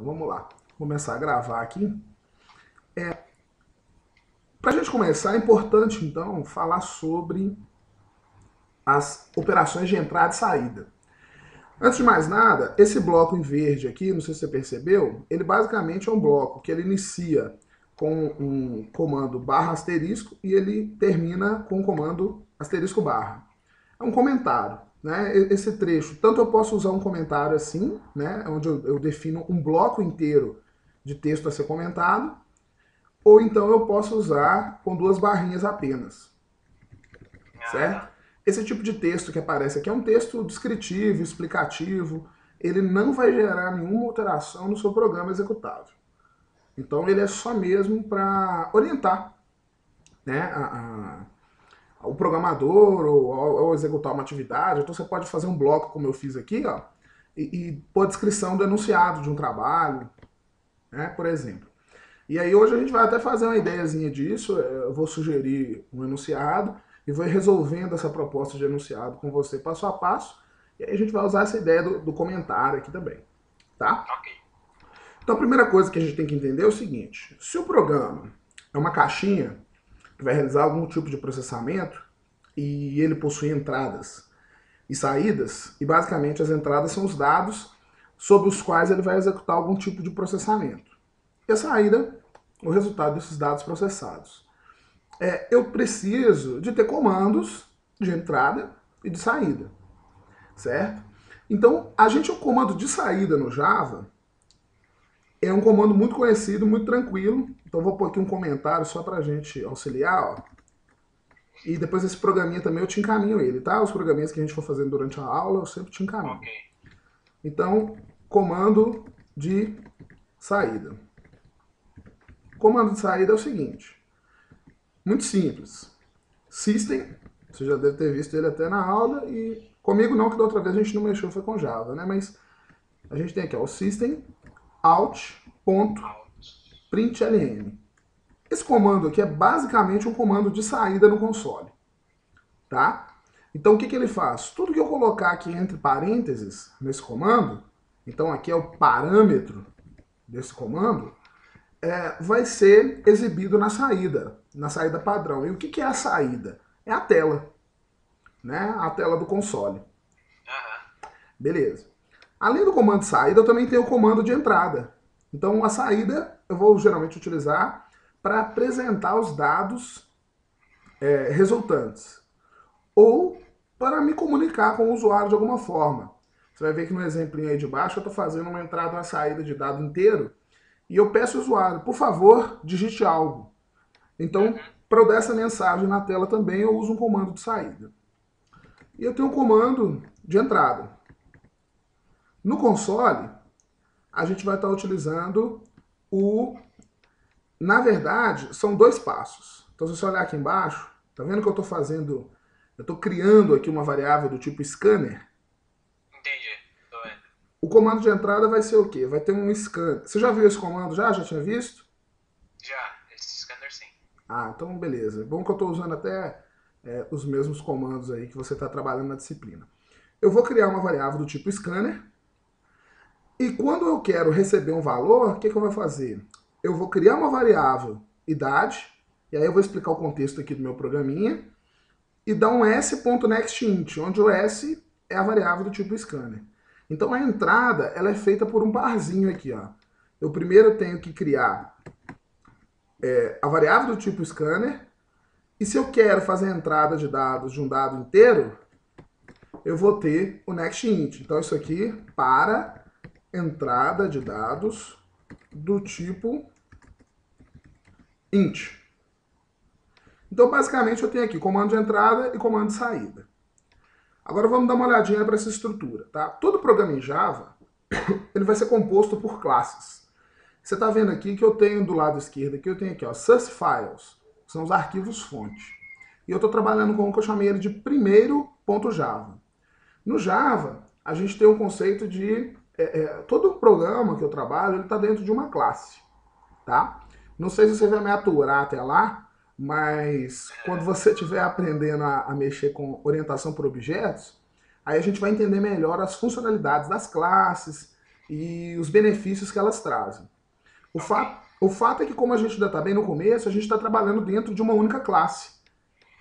Então vamos lá. Vou começar a gravar aqui. Para a gente começar, é importante então falar sobre as operações de entrada e saída. Antes de mais nada, esse bloco em verde aqui, não sei se você percebeu, ele basicamente é um bloco que ele inicia com um comando barra asterisco e ele termina com o comando asterisco barra. É um comentário, né? Esse trecho, tanto eu posso usar um comentário assim, né, onde eu defino um bloco inteiro de texto a ser comentado, ou então eu posso usar com duas barrinhas apenas, certo? Esse tipo de texto que aparece aqui é um texto descritivo, explicativo, ele não vai gerar nenhuma alteração no seu programa executável. Então ele é só mesmo para orientar, né, o programador ou executar uma atividade. Então você pode fazer um bloco como eu fiz aqui, ó, e pôr a descrição do enunciado de um trabalho, né, por exemplo. E aí hoje a gente vai até fazer uma ideiazinha disso, eu vou sugerir um enunciado e vou ir resolvendo essa proposta de enunciado com você passo a passo, e aí a gente vai usar essa ideia do comentário aqui também, tá? Ok. Então a primeira coisa que a gente tem que entender é o seguinte: se o programa é uma caixinha que vai realizar algum tipo de processamento e ele possui entradas e saídas, e basicamente as entradas são os dados sobre os quais ele vai executar algum tipo de processamento. E a saída, o resultado desses dados processados. Eu preciso de ter comandos de entrada e de saída, certo? Então, o comando de saída no Java é um comando muito conhecido, muito tranquilo. Então, vou pôr aqui um comentário só para a gente auxiliar, ó. E depois esse programinha também eu te encaminho ele, tá? Os programinhas que a gente for fazendo durante a aula, eu sempre te encaminho. Ok. Então, comando de saída. O comando de saída é o seguinte: muito simples. System, você já deve ter visto ele até na aula, e comigo não, que da outra vez a gente não mexeu, foi com Java, né? Mas a gente tem aqui, ó, o system Out. out.println. Esse comando aqui é basicamente um comando de saída no console, tá? Então o que ele faz? Tudo que eu colocar aqui entre parênteses nesse comando, então aqui é o parâmetro desse comando, vai ser exibido na saída padrão. E o que é a saída? É a tela, né? A tela do console. Aham. Beleza. Além do comando de saída, eu também tenho o comando de entrada. Então a saída eu vou geralmente utilizar para apresentar os dados resultantes, ou para me comunicar com o usuário de alguma forma. Você vai ver que no exemplinho aí de baixo eu estou fazendo uma entrada e uma saída de dado inteiro, e eu peço ao usuário, por favor, digite algo. Então, Uhum. para eu dar essa mensagem na tela também, eu uso um comando de saída. E eu tenho um comando de entrada. No console, a gente vai estar utilizando o... Na verdade, são dois passos. Então, se você olhar aqui embaixo, tá vendo que eu estou fazendo... Eu estou criando aqui uma variável do tipo scanner. Entendi. Tô vendo. O comando de entrada vai ser o quê? Vai ter um scanner. Você já viu esse comando já? Já tinha visto? Já. Esse scanner sim. Ah, então beleza. É bom que eu estou usando até os mesmos comandos aí que você está trabalhando na disciplina. Eu vou criar uma variável do tipo scanner, e quando eu quero receber um valor, o que eu vou fazer? Eu vou criar uma variável idade, e aí eu vou explicar o contexto aqui do meu programinha, e dar um s.nextInt, onde o s é a variável do tipo scanner. Então a entrada ela é feita por um barzinho aqui, ó. Eu primeiro tenho que criar a variável do tipo scanner, e se eu quero fazer a entrada de dados de um dado inteiro, eu vou ter o nextInt. Então isso aqui para entrada de dados do tipo int. Então basicamente eu tenho aqui comando de entrada e comando de saída. Agora vamos dar uma olhadinha para essa estrutura, tá? Todo programa em Java ele vai ser composto por classes. Você está vendo aqui que eu tenho do lado esquerdo aqui, eu tenho aqui, ó, source files, são os arquivos fonte. E eu estou trabalhando com o que eu chamei ele de primeiro.java. No Java, a gente tem um conceito de todo programa que eu trabalho ele está dentro de uma classe, tá? Não sei se você vai me aturar até lá, mas quando você estiver aprendendo a mexer com orientação por objetos, aí a gente vai entender melhor as funcionalidades das classes, e os benefícios que elas trazem. Ok. O fato é que, como a gente ainda está bem no começo, a gente está trabalhando dentro de uma única classe.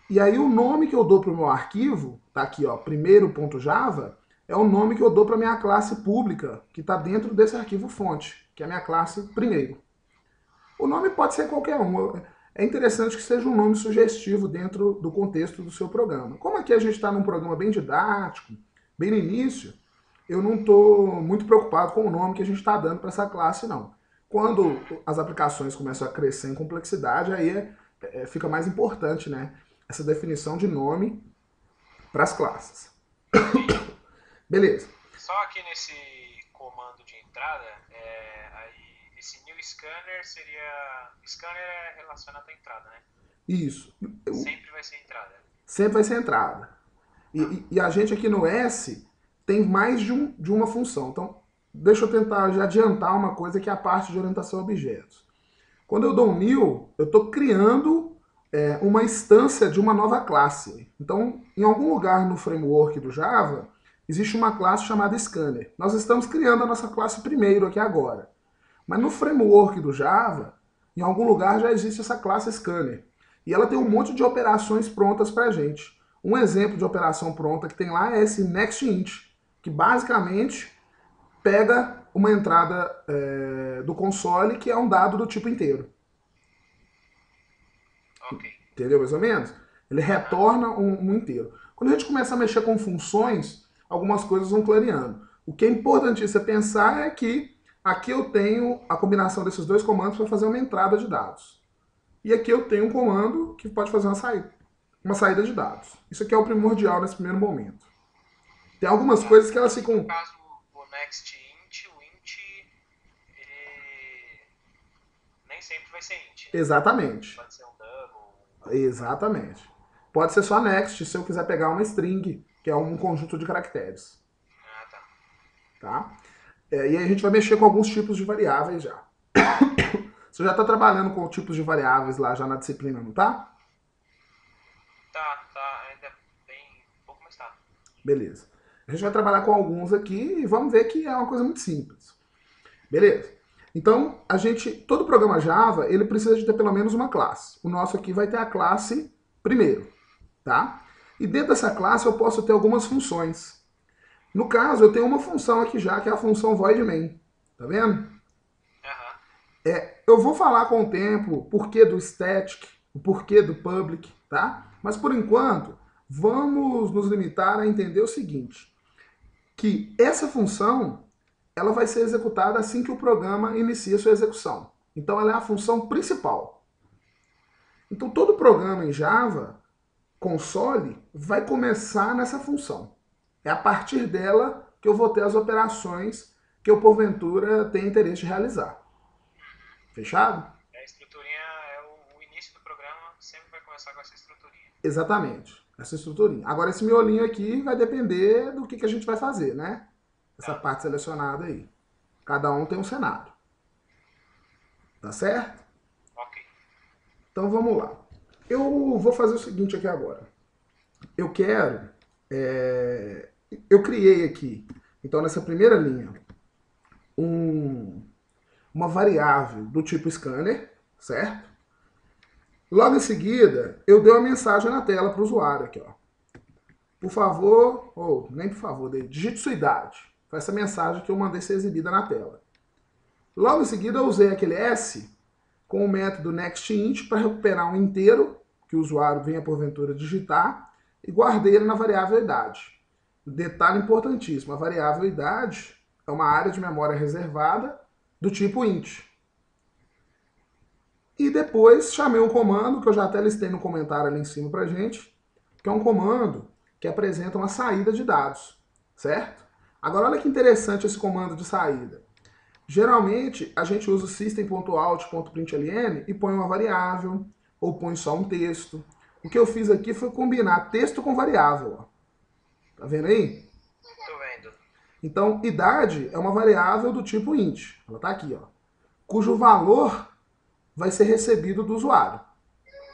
E aí o nome que eu dou para o meu arquivo, tá aqui, ó, primeiro.java, é o nome que eu dou para a minha classe pública, que está dentro desse arquivo fonte, que é a minha classe primeiro. O nome pode ser qualquer um. É interessante que seja um nome sugestivo dentro do contexto do seu programa. Como aqui a gente está num programa bem didático, bem no início, eu não estou muito preocupado com o nome que a gente está dando para essa classe, não. Quando as aplicações começam a crescer em complexidade, aí fica mais importante, né, essa definição de nome para as classes. Entendi. Beleza. Só aqui nesse comando de entrada, aí esse new scanner seria. Scanner é relacionado à entrada, né? Isso. Sempre vai ser entrada. Sempre vai ser entrada. Tá. E a gente aqui no S tem mais de uma função. Então, deixa eu tentar já adiantar uma coisa que é a parte de orientação a objetos. Quando eu dou um new, eu estou criando uma instância de uma nova classe. Então, em algum lugar no framework do Java, existe uma classe chamada Scanner. Nós estamos criando a nossa classe primeiro aqui agora. Mas no framework do Java, em algum lugar já existe essa classe Scanner. E ela tem um monte de operações prontas para a gente. Um exemplo de operação pronta que tem lá é esse nextInt, que basicamente pega uma entrada do console que é um dado do tipo inteiro. Ok. Entendeu mais ou menos? Ele retorna um inteiro. Quando a gente começa a mexer com funções, algumas coisas vão clareando. O que é importantíssimo pensar é que aqui eu tenho a combinação desses dois comandos para fazer uma entrada de dados. E aqui eu tenho um comando que pode fazer uma saída de dados. Isso aqui é o primordial nesse primeiro momento. Tem algumas Tá. coisas que elas No ficam... caso, o next int, o int, ele nem sempre vai ser int, né? Exatamente. Pode ser um double. Exatamente. Pode ser só next se eu quiser pegar uma string, que é um conjunto de caracteres. Ah, tá. Tá? E aí a gente vai mexer com alguns tipos de variáveis já. Você já está trabalhando com tipos de variáveis lá já na disciplina, não tá? Tá, ainda bem pouco, mas tá. Beleza. A gente vai trabalhar com alguns aqui e vamos ver que é uma coisa muito simples. Beleza? Então, todo programa Java, ele precisa de ter pelo menos uma classe. O nosso aqui vai ter a classe primeiro, tá? E dentro dessa classe eu posso ter algumas funções. No caso, eu tenho uma função aqui já, que é a função void main. Tá vendo? Aham. Eu vou falar com o tempo o porquê do static, o porquê do public, tá? Mas por enquanto, vamos nos limitar a entender o seguinte, que essa função ela vai ser executada assim que o programa inicia sua execução. Então ela é a função principal. Então todo programa em Java, console, vai começar nessa função. É a partir dela que eu vou ter as operações que eu porventura tenho interesse de realizar. Fechado? A estruturinha o início do programa sempre vai começar com essa estruturinha. Exatamente. Essa estruturinha. Agora esse miolinho aqui vai depender do que a gente vai fazer, né? Essa Tá. parte selecionada aí. Cada um tem um cenário. Tá certo? Ok. Então vamos lá. Eu vou fazer o seguinte aqui agora. Eu quero. Eu criei aqui, então nessa primeira linha, uma variável do tipo scanner, certo? Logo em seguida, eu dei uma mensagem na tela para o usuário aqui, ó. Por favor, ou nem por favor, digite sua idade. Foi essa mensagem que eu mandei ser exibida na tela. Logo em seguida, eu usei aquele S com o método nextInt para recuperar um inteiro que o usuário venha porventura digitar e guardei ele na variável idade. Detalhe importantíssimo, a variável idade é uma área de memória reservada do tipo int. E depois chamei um comando, que eu já até listei no comentário ali em cima pra gente, que é um comando que apresenta uma saída de dados, certo? Agora olha que interessante esse comando de saída. Geralmente a gente usa o system.out.println e põe uma variável, ou põe só um texto. O que eu fiz aqui foi combinar texto com variável. Ó. Tá vendo aí? Tô vendo. Então, idade é uma variável do tipo int. Ela tá aqui, ó. Cujo valor vai ser recebido do usuário.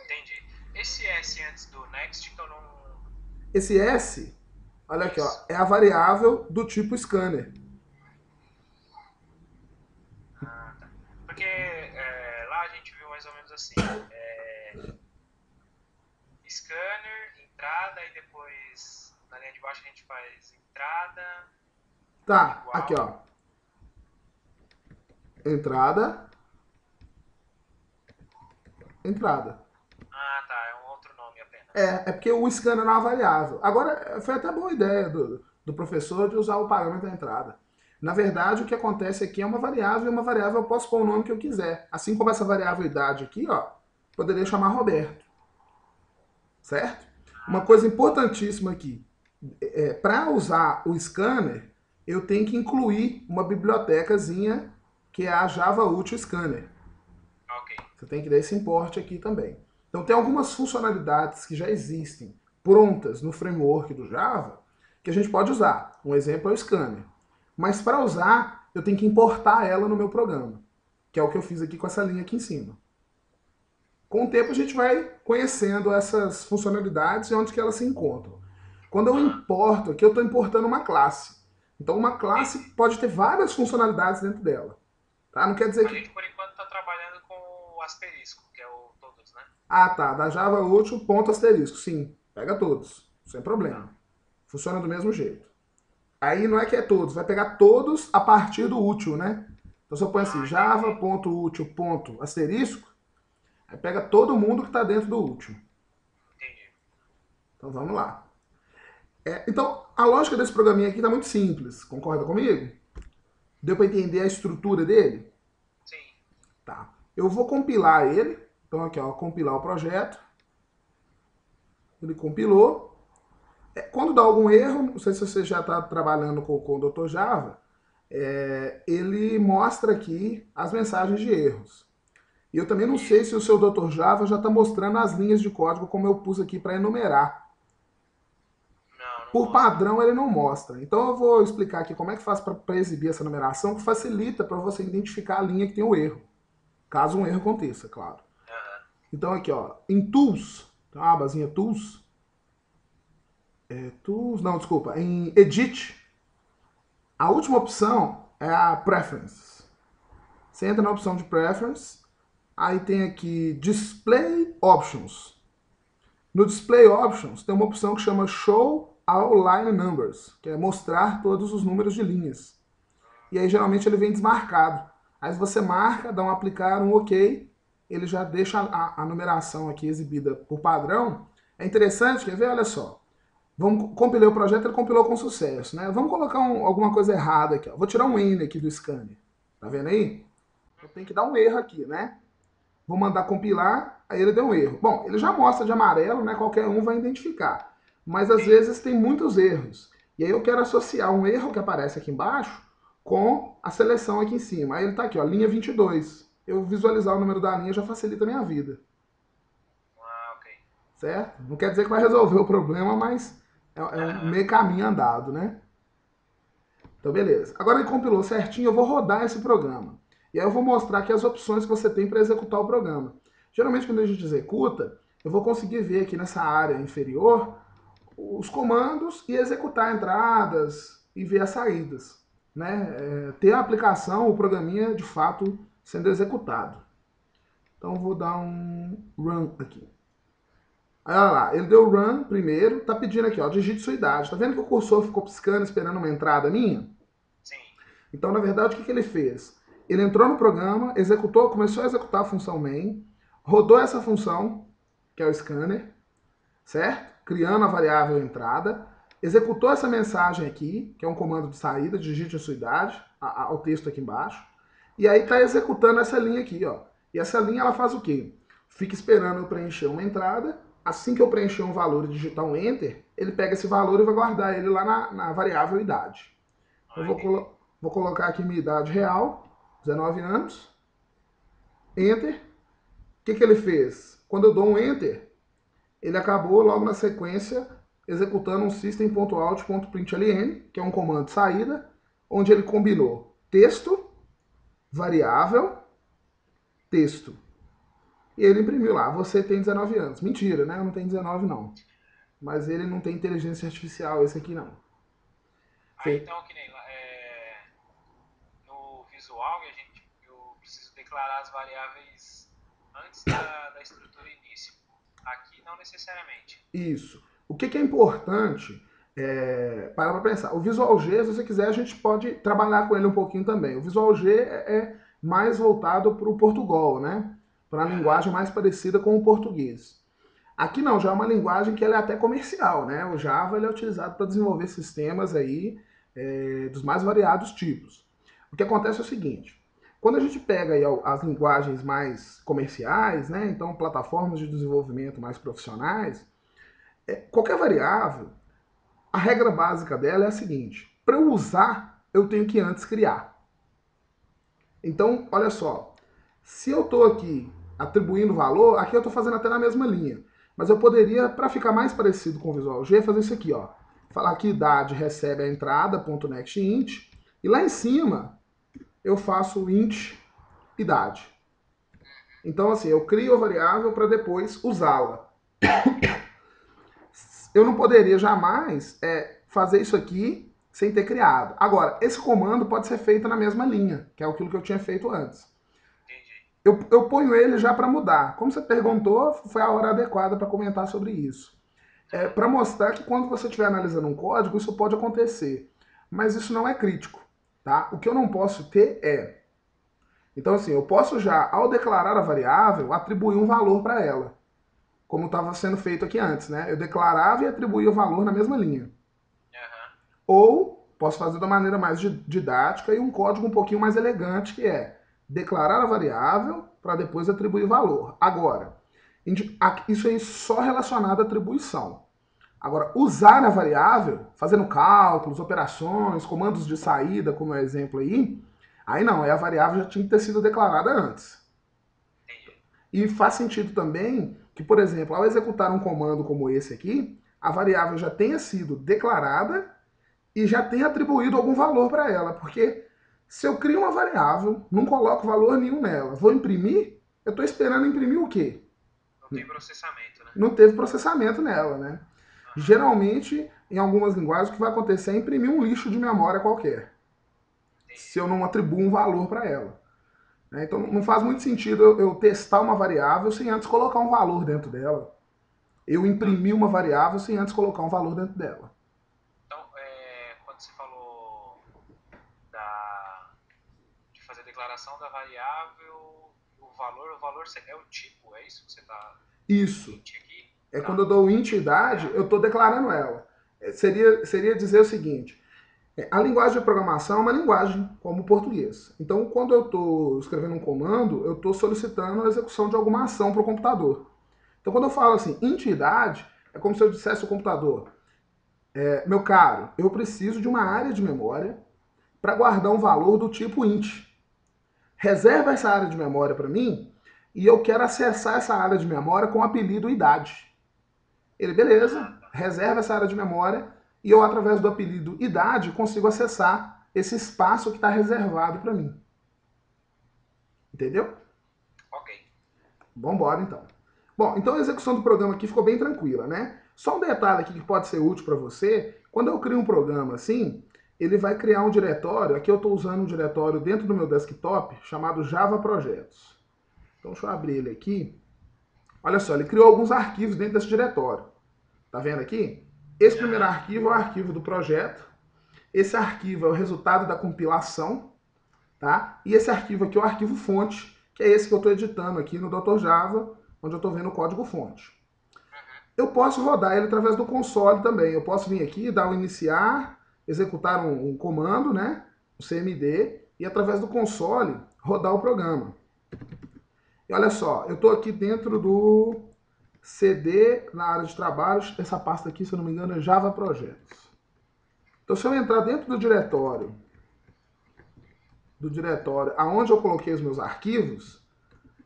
Entendi. Esse S antes do next que eu não. Esse S, olha aqui, ó, é a variável do tipo scanner. gente viu mais ou menos assim. Scanner, entrada, e depois na linha de baixo a gente faz entrada, Tá, aqui igual. ó. Entrada, entrada. Ah, tá, é um outro nome apenas. É porque o scanner é uma variável. Agora, foi até boa ideia do professor de usar o parâmetro da entrada. Na verdade, o que acontece aqui é uma variável, e uma variável eu posso pôr o nome que eu quiser. Assim como essa variável idade aqui, ó, poderia chamar Roberto, certo? Uma Ah, coisa tá. importantíssima aqui, para usar o scanner, eu tenho que incluir uma bibliotecazinha que é a Java Util Scanner. Ok. Você tem que dar esse importe aqui também. Então tem algumas funcionalidades que já existem prontas no framework do Java que a gente pode usar. Um exemplo é o scanner. Mas para usar, eu tenho que importar ela no meu programa, que é o que eu fiz aqui com essa linha aqui em cima. Com o tempo a gente vai conhecendo essas funcionalidades e onde que elas se encontram. Quando eu Aham. importo aqui, eu estou importando uma classe. Então uma classe Entendi. pode ter várias funcionalidades dentro dela. Tá? Não quer dizer A que gente por enquanto está trabalhando com o asterisco, que é o todos, né? ah, tá. Da Java útil, ponto asterisco. Sim, pega todos. Sem Tá. problema. Funciona do mesmo jeito. Aí não é que é todos, vai pegar todos a partir do útil, né? Então se eu põe assim, Ah, entendi. java.útil, ponto asterisco, aí pega todo mundo que está dentro do útil. Entendi. Então vamos lá. Então a lógica desse programinha aqui está muito simples. Concorda comigo? Deu para entender a estrutura dele? Sim. Tá. Eu vou compilar ele. Então aqui, ó, compilar o projeto. Ele compilou. Quando dá algum erro, não sei se você já está trabalhando com o Dr. Java, ele mostra aqui as mensagens de erros. E eu também não sei se o seu Dr. Java já está mostrando as linhas de código como eu pus aqui para enumerar. Não, não Por mostra. padrão ele não mostra. Então eu vou explicar aqui como é que faz para exibir essa numeração, que facilita para você identificar a linha que tem o erro. Caso um erro aconteça, claro. Aham. Então aqui, ó, em Tools, tem uma abazinha Tools, Tools, não, desculpa, em Edit, a última opção é a Preferences. Você entra na opção de Preference, aí tem aqui Display Options. No Display Options tem uma opção que chama Show All Line Numbers, que é mostrar todos os números de linhas. E aí geralmente ele vem desmarcado. Aí você marca, dá um aplicar, um OK, ele já deixa a numeração aqui exibida por padrão. É interessante, quer ver? Olha só. Vamos compilar o projeto, ele compilou com sucesso, né? Vamos colocar alguma coisa errada aqui, ó. Vou tirar um N aqui do scanner. Tá vendo aí? Eu tenho que dar um erro aqui, né? Vou mandar compilar, aí ele deu um erro. Bom, ele já mostra de amarelo, né? Qualquer um vai identificar. Mas às Sim. vezes tem muitos erros. E aí eu quero associar um erro que aparece aqui embaixo com a seleção aqui em cima. Aí ele tá aqui, ó, linha 22. Eu visualizar o número da linha já facilita a minha vida. Ah, ok. Certo? Não quer dizer que vai resolver o problema, mas é um Aham. meio caminho andado, né? Então, beleza. Agora ele compilou certinho, eu vou rodar esse programa. E aí eu vou mostrar aqui as opções que você tem para executar o programa. Geralmente, quando a gente executa, eu vou conseguir ver aqui nessa área inferior os comandos e executar entradas e ver as saídas. Né? Ter a aplicação, o programinha, de fato, sendo executado. Então, eu vou dar um run aqui. Aí, olha lá, ele deu run primeiro, tá pedindo aqui, ó, digite sua idade. Tá vendo que o cursor ficou piscando, esperando uma entrada minha? Sim. Então, na verdade, o que ele fez? Ele entrou no programa, executou, começou a executar a função main, rodou essa função, que é o scanner, certo? Criando a variável entrada, executou essa mensagem aqui, que é um comando de saída, digite a sua idade, ao texto aqui embaixo, e aí está Aham. executando essa linha aqui, ó. E essa linha ela faz o quê? Fica esperando eu preencher uma entrada, assim que eu preencher um valor e digitar um enter, ele pega esse valor e vai guardar ele lá na variável idade. Eu Ah, entendi. vou colocar aqui minha idade real, 19 anos, enter. O que ele fez? Quando eu dou um enter, ele acabou logo na sequência executando um system.out.println, que é um comando de saída, onde ele combinou texto, variável, texto. E ele imprimiu lá, você tem 19 anos. Mentira, né? Eu não tenho 19 não. Mas ele não tem inteligência artificial, esse aqui não. Aí Fez. então, que nem lá, no visual, eu preciso declarar as variáveis antes da estrutura início. Aqui não necessariamente. Isso. O que, que é importante para pensar. O Visual G, se você quiser, a gente pode trabalhar com ele um pouquinho também. O Visual G é mais voltado para o Portugal, né? Para a Aham, linguagem mais parecida com o português. Aqui não, já é uma linguagem que ela é até comercial, né? O Java ele é utilizado para desenvolver sistemas aí dos mais variados tipos. O que acontece é o seguinte: quando a gente pega aí as linguagens mais comerciais, né? Então plataformas de desenvolvimento mais profissionais, qualquer variável, a regra básica dela é a seguinte: para eu usar, eu tenho que antes criar. Então, olha só, se eu estou aqui atribuindo valor, aqui eu estou fazendo até na mesma linha. Mas eu poderia, para ficar mais parecido com o Visual G, fazer isso aqui, ó. Falar que idade recebe a entrada, ponto next int, e lá em cima eu faço o int idade. Então, assim, eu crio a variável para depois usá-la. Eu não poderia jamais fazer isso aqui sem ter criado. Agora, esse comando pode ser feito na mesma linha, que é aquilo que eu tinha feito antes. entendi. Eu ponho ele já para mudar. Como você perguntou, foi a hora adequada para comentar sobre isso. Uhum, Para mostrar que quando você estiver analisando um código, isso pode acontecer. Mas isso não é crítico. Tá? O que eu não posso ter é. Então, assim, eu posso já, ao declarar a variável, atribuir um valor para ela. Como estava sendo feito aqui antes, né? Eu declarava e atribuía o valor na mesma linha. aham, Ou posso fazer da maneira mais didática e um código um pouquinho mais elegante, que é declarar a variável para depois atribuir valor. Agora, isso aí só relacionado à atribuição. Agora, usar a variável, fazendo cálculos, operações, comandos de saída, como é o exemplo aí não, a variável já tinha que ter sido declarada antes. entendi. E faz sentido também que, por exemplo, ao executar um comando como esse aqui, a variável já tenha sido declarada e já tenha atribuído algum valor para ela. Porque se eu crio uma variável, não coloco valor nenhum nela, vou imprimir, eu estou esperando imprimir o quê? Não tem processamento, né? Não teve processamento nela, né? Aham, Geralmente, em algumas linguagens, o que vai acontecer é imprimir um lixo de memória qualquer, se entendi. eu não atribuo um valor para ela. Né? Então não faz muito sentido eu testar uma variável sem antes colocar um valor dentro dela. Eu Tá. imprimir uma variável sem antes colocar um valor dentro dela. Então, quando você falou da, de fazer a declaração da variável, o valor é o tipo, é isso que você está. O Isso. int aqui? É quando Tá. eu dou O tipo da entidade, eu variável. estou declarando ela. Seria dizer o seguinte: a linguagem de programação é uma linguagem como o português. Então, quando eu estou escrevendo um comando, eu estou solicitando a execução de alguma ação para o computador. Então, quando eu falo assim, entidade, é como se eu dissesse ao computador: meu caro, eu preciso de uma área de memória para guardar um valor do tipo int. Reserva essa área de memória para mim e eu quero acessar essa área de memória com o apelido idade. Ele, beleza, Ah, tá. reserva essa área de memória e eu, através do apelido idade, consigo acessar esse espaço que está reservado para mim. Entendeu? Ok. Vamos embora então. Bom, então a execução do programa aqui ficou bem tranquila, né? Só um detalhe aqui que pode ser útil para você: quando eu crio um programa assim, ele vai criar um diretório. Aqui eu estou usando um diretório dentro do meu desktop chamado Java Projetos. Então deixa eu abrir ele aqui. Olha só, ele criou alguns arquivos dentro desse diretório. Tá vendo aqui? Esse primeiro Aham. arquivo é o arquivo do projeto. Esse arquivo é o resultado da compilação, tá? E esse arquivo aqui é o arquivo fonte, que é esse que eu estou editando aqui no Dr. Java, onde eu estou vendo o código fonte. Uhum. Eu posso rodar ele através do console também. Eu posso vir aqui, dar o iniciar, executar um comando, né? Um CMD, e através do console rodar o programa. E olha só, eu estou aqui dentro do CD, na área de trabalhos, essa pasta aqui, se eu não me engano, é Java Projetos. Então, se eu entrar dentro do diretório aonde eu coloquei os meus arquivos,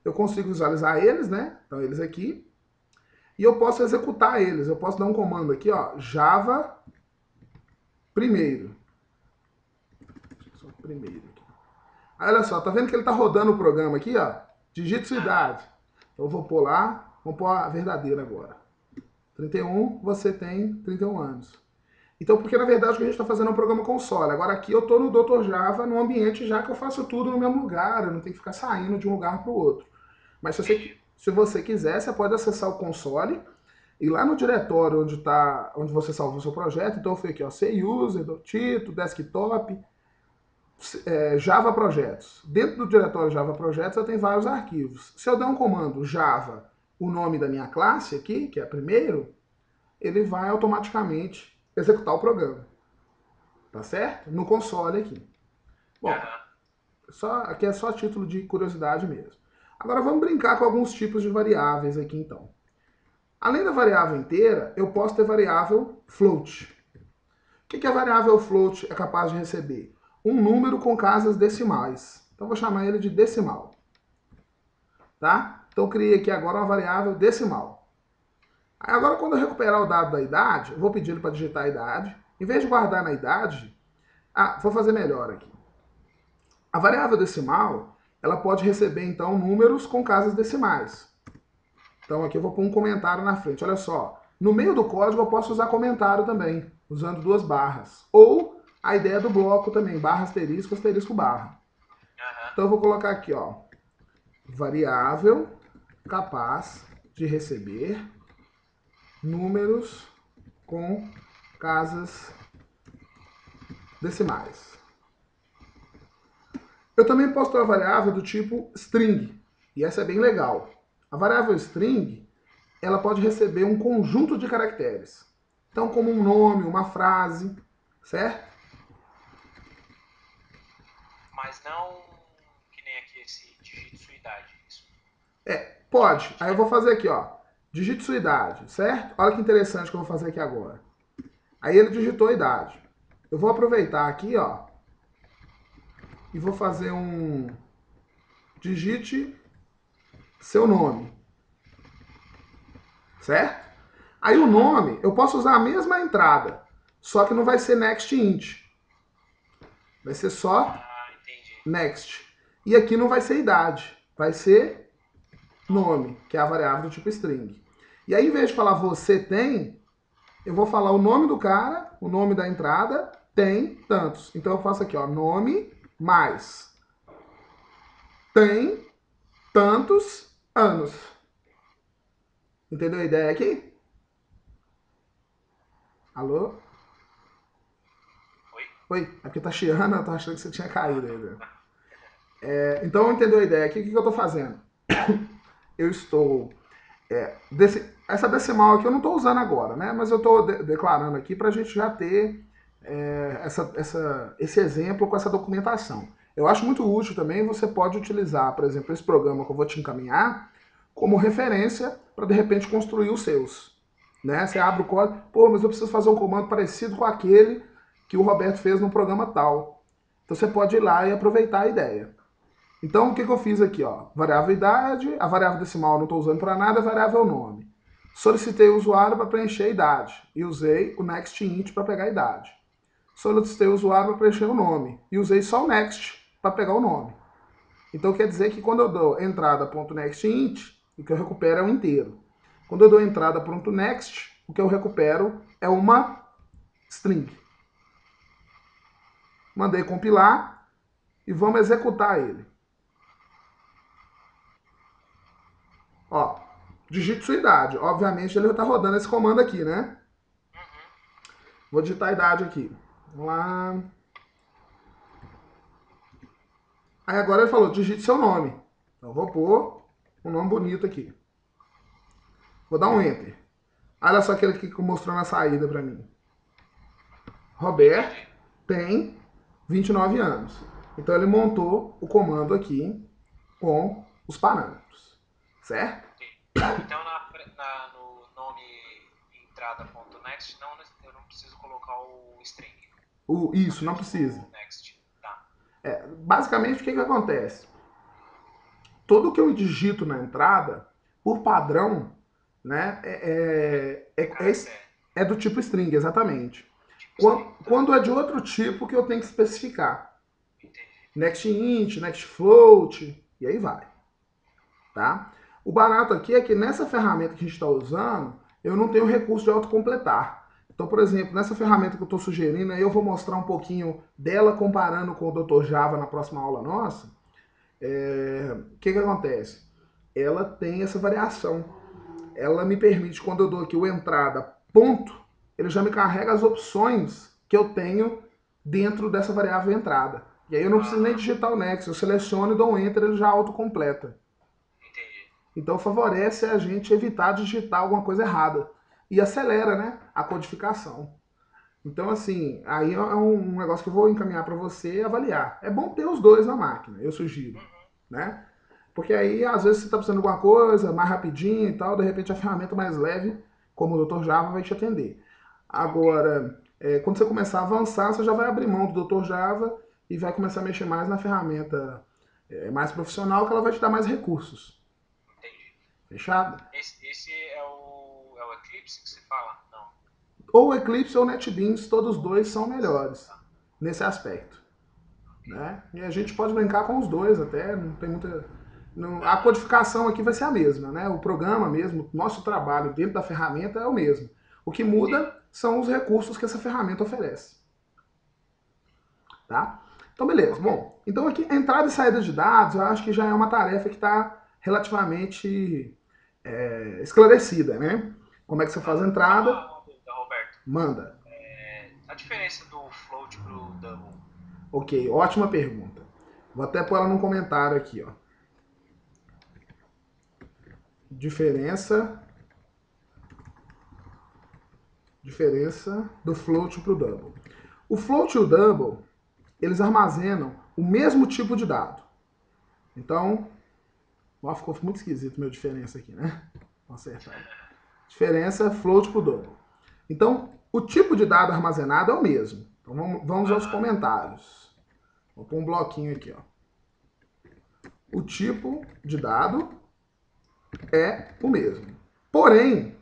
eu consigo visualizar eles, né? Então, eles aqui. E eu posso executar eles. Eu posso dar um comando aqui, ó, Java primeiro. Só primeiro aqui. Aí, olha só, tá vendo que ele tá rodando o programa aqui, ó? Digite sua Aham. idade. Então, eu vou pôr lá, vamos pôr a verdadeira agora. 31, você tem 31 anos. Então, porque na verdade o que a gente está fazendo é um programa console. Agora aqui eu estou no Dr. Java, num ambiente já que eu faço tudo no mesmo lugar, eu não tenho que ficar saindo de um lugar para o outro. Mas se você, Entendi. Se você quiser, você pode acessar o console e lá no diretório onde você salvou o seu projeto, então eu fui aqui, ó, C-User, Tito, Desktop, Java Projetos. Dentro do diretório Java Projetos eu tenho vários arquivos. Se eu der um comando Java, o nome da minha classe aqui, que é primeiro, ele vai automaticamente executar o programa. Tá certo? No console aqui. Bom, aqui é só título de curiosidade mesmo. Agora vamos brincar com alguns tipos de variáveis aqui então. Além da variável inteira, eu posso ter variável float. O que a variável float é capaz de receber? Um número com casas decimais. Então vou chamar ele de decimal. Tá? Então eu criei aqui agora uma variável decimal. Agora quando eu recuperar o dado da idade, eu vou pedir ele para digitar a idade. Em vez de guardar na idade, vou fazer melhor aqui. A variável decimal, ela pode receber então números com casas decimais. Então aqui eu vou pôr um comentário na frente. Olha só, no meio do código eu posso usar comentário também, usando duas barras. Ou a ideia do bloco também, barra asterisco, asterisco barra. Então eu vou colocar aqui, ó, variável capaz de receber números com casas decimais. Eu também posso ter uma variável do tipo string, e essa é bem legal. A variável string, ela pode receber um conjunto de caracteres. Então, como um nome, uma frase, certo? Mas não que nem aqui esse digite sua idade, isso. Pode. Aí eu vou fazer aqui, ó. Digite sua idade, certo? Olha que interessante que eu vou fazer aqui agora. Aí ele digitou a idade. Eu vou aproveitar aqui, ó, e vou fazer um digite seu nome. Certo? Aí o nome, eu posso usar a mesma entrada, só que não vai ser next int. Vai ser só next. E aqui não vai ser idade, vai ser nome, que é a variável do tipo string. E aí, em vez de falar você tem, eu vou falar o nome do cara, o nome da entrada, tem tantos. Então eu faço aqui, ó, nome mais tem tantos anos. Entendeu a ideia aqui? Alô? Oi? É porque tá chiando, eu tô achando que você tinha caído ainda. Então, entendeu a ideia aqui? O que eu estou fazendo? Eu estou... essa decimal aqui eu não estou usando agora, né? Mas eu estou declarando aqui para a gente já ter esse exemplo com essa documentação. Eu acho muito útil também, você pode utilizar, por exemplo, esse programa que eu vou te encaminhar como referência para, de repente, construir os seus. Né? Você abre o código, pô, mas eu preciso fazer um comando parecido com aquele que o Roberto fez no programa tal. Então você pode ir lá e aproveitar a ideia. Então o que eu fiz aqui? Ó? Variável idade, a variável decimal eu não estou usando para nada, a variável nome. Solicitei o usuário para preencher a idade e usei o next int para pegar a idade. Solicitei o usuário para preencher o nome e usei só o next para pegar o nome. Então quer dizer que quando eu dou entrada.nextInt, o que eu recupero é um inteiro. Quando eu dou entrada.next, o que eu recupero é uma string. Mandei compilar e vamos executar ele. Ó, digite sua idade. Obviamente ele está rodando esse comando aqui, né? Vou digitar a idade aqui. Vamos lá. Aí agora ele falou, digite seu nome. Então eu vou pôr um nome bonito aqui. Vou dar um Enter. Olha só aquele que mostrou na saída para mim. Roberto tem 29 anos. Então ele montou o comando aqui com os parâmetros. Certo? Então no nome entrada.next eu não preciso colocar o string. Isso, não precisa. Next. Tá. Basicamente o que acontece? Tudo que eu digito na entrada, por padrão, né, é do tipo string, exatamente. Quando é de outro tipo que eu tenho que especificar. Next int, next float, e aí vai. Tá? O barato aqui é que nessa ferramenta que a gente está usando, eu não tenho recurso de autocompletar. Então, por exemplo, nessa ferramenta que eu estou sugerindo, aí eu vou mostrar um pouquinho dela comparando com o Dr. Java na próxima aula nossa. O que acontece? ela tem essa variação. Ela me permite, quando eu dou aqui o entrada ponto, ele já me carrega as opções que eu tenho dentro dessa variável entrada. E aí eu não preciso nem digitar o next, eu seleciono e dou um enter, ele já autocompleta. Entendi. Então favorece a gente evitar digitar alguma coisa errada. E acelera, né, a codificação. Então, assim, aí é um negócio que eu vou encaminhar para você avaliar. É bom ter os dois na máquina, eu sugiro, né? Porque aí, às vezes, você está precisando de alguma coisa mais rapidinho e tal, de repente a ferramenta mais leve, como o Dr. Java, vai te atender. Agora, quando você começar a avançar, você já vai abrir mão do Dr. Java e vai começar a mexer mais na ferramenta mais profissional, que ela vai te dar mais recursos. Entendi. Fechado? Esse é o Eclipse que você fala? Não. Ou Eclipse ou NetBeans, todos dois são melhores nesse aspecto. Né? E a gente pode brincar com os dois até, não tem muita... a codificação aqui vai ser a mesma, né? O programa mesmo, nosso trabalho dentro da ferramenta é o mesmo. O que muda são os recursos que essa ferramenta oferece. Tá? Então, beleza. Bom, então aqui, entrada e saída de dados, eu acho que já é uma tarefa que está relativamente esclarecida, né? Como é que você faz a entrada? Uma dúvida, Roberto. Manda. A diferença do float pro double? Ok, ótima pergunta. Vou até pôr ela num comentário aqui, ó. Diferença do float para o double. O float e o double, eles armazenam o mesmo tipo de dado. Então, ó, ficou muito esquisito a minha diferença aqui, né? Vou acertar. Diferença float para o double. Então, o tipo de dado armazenado é o mesmo. Então, vamos aos comentários. Vou pôr um bloquinho aqui, ó. O tipo de dado é o mesmo. Porém,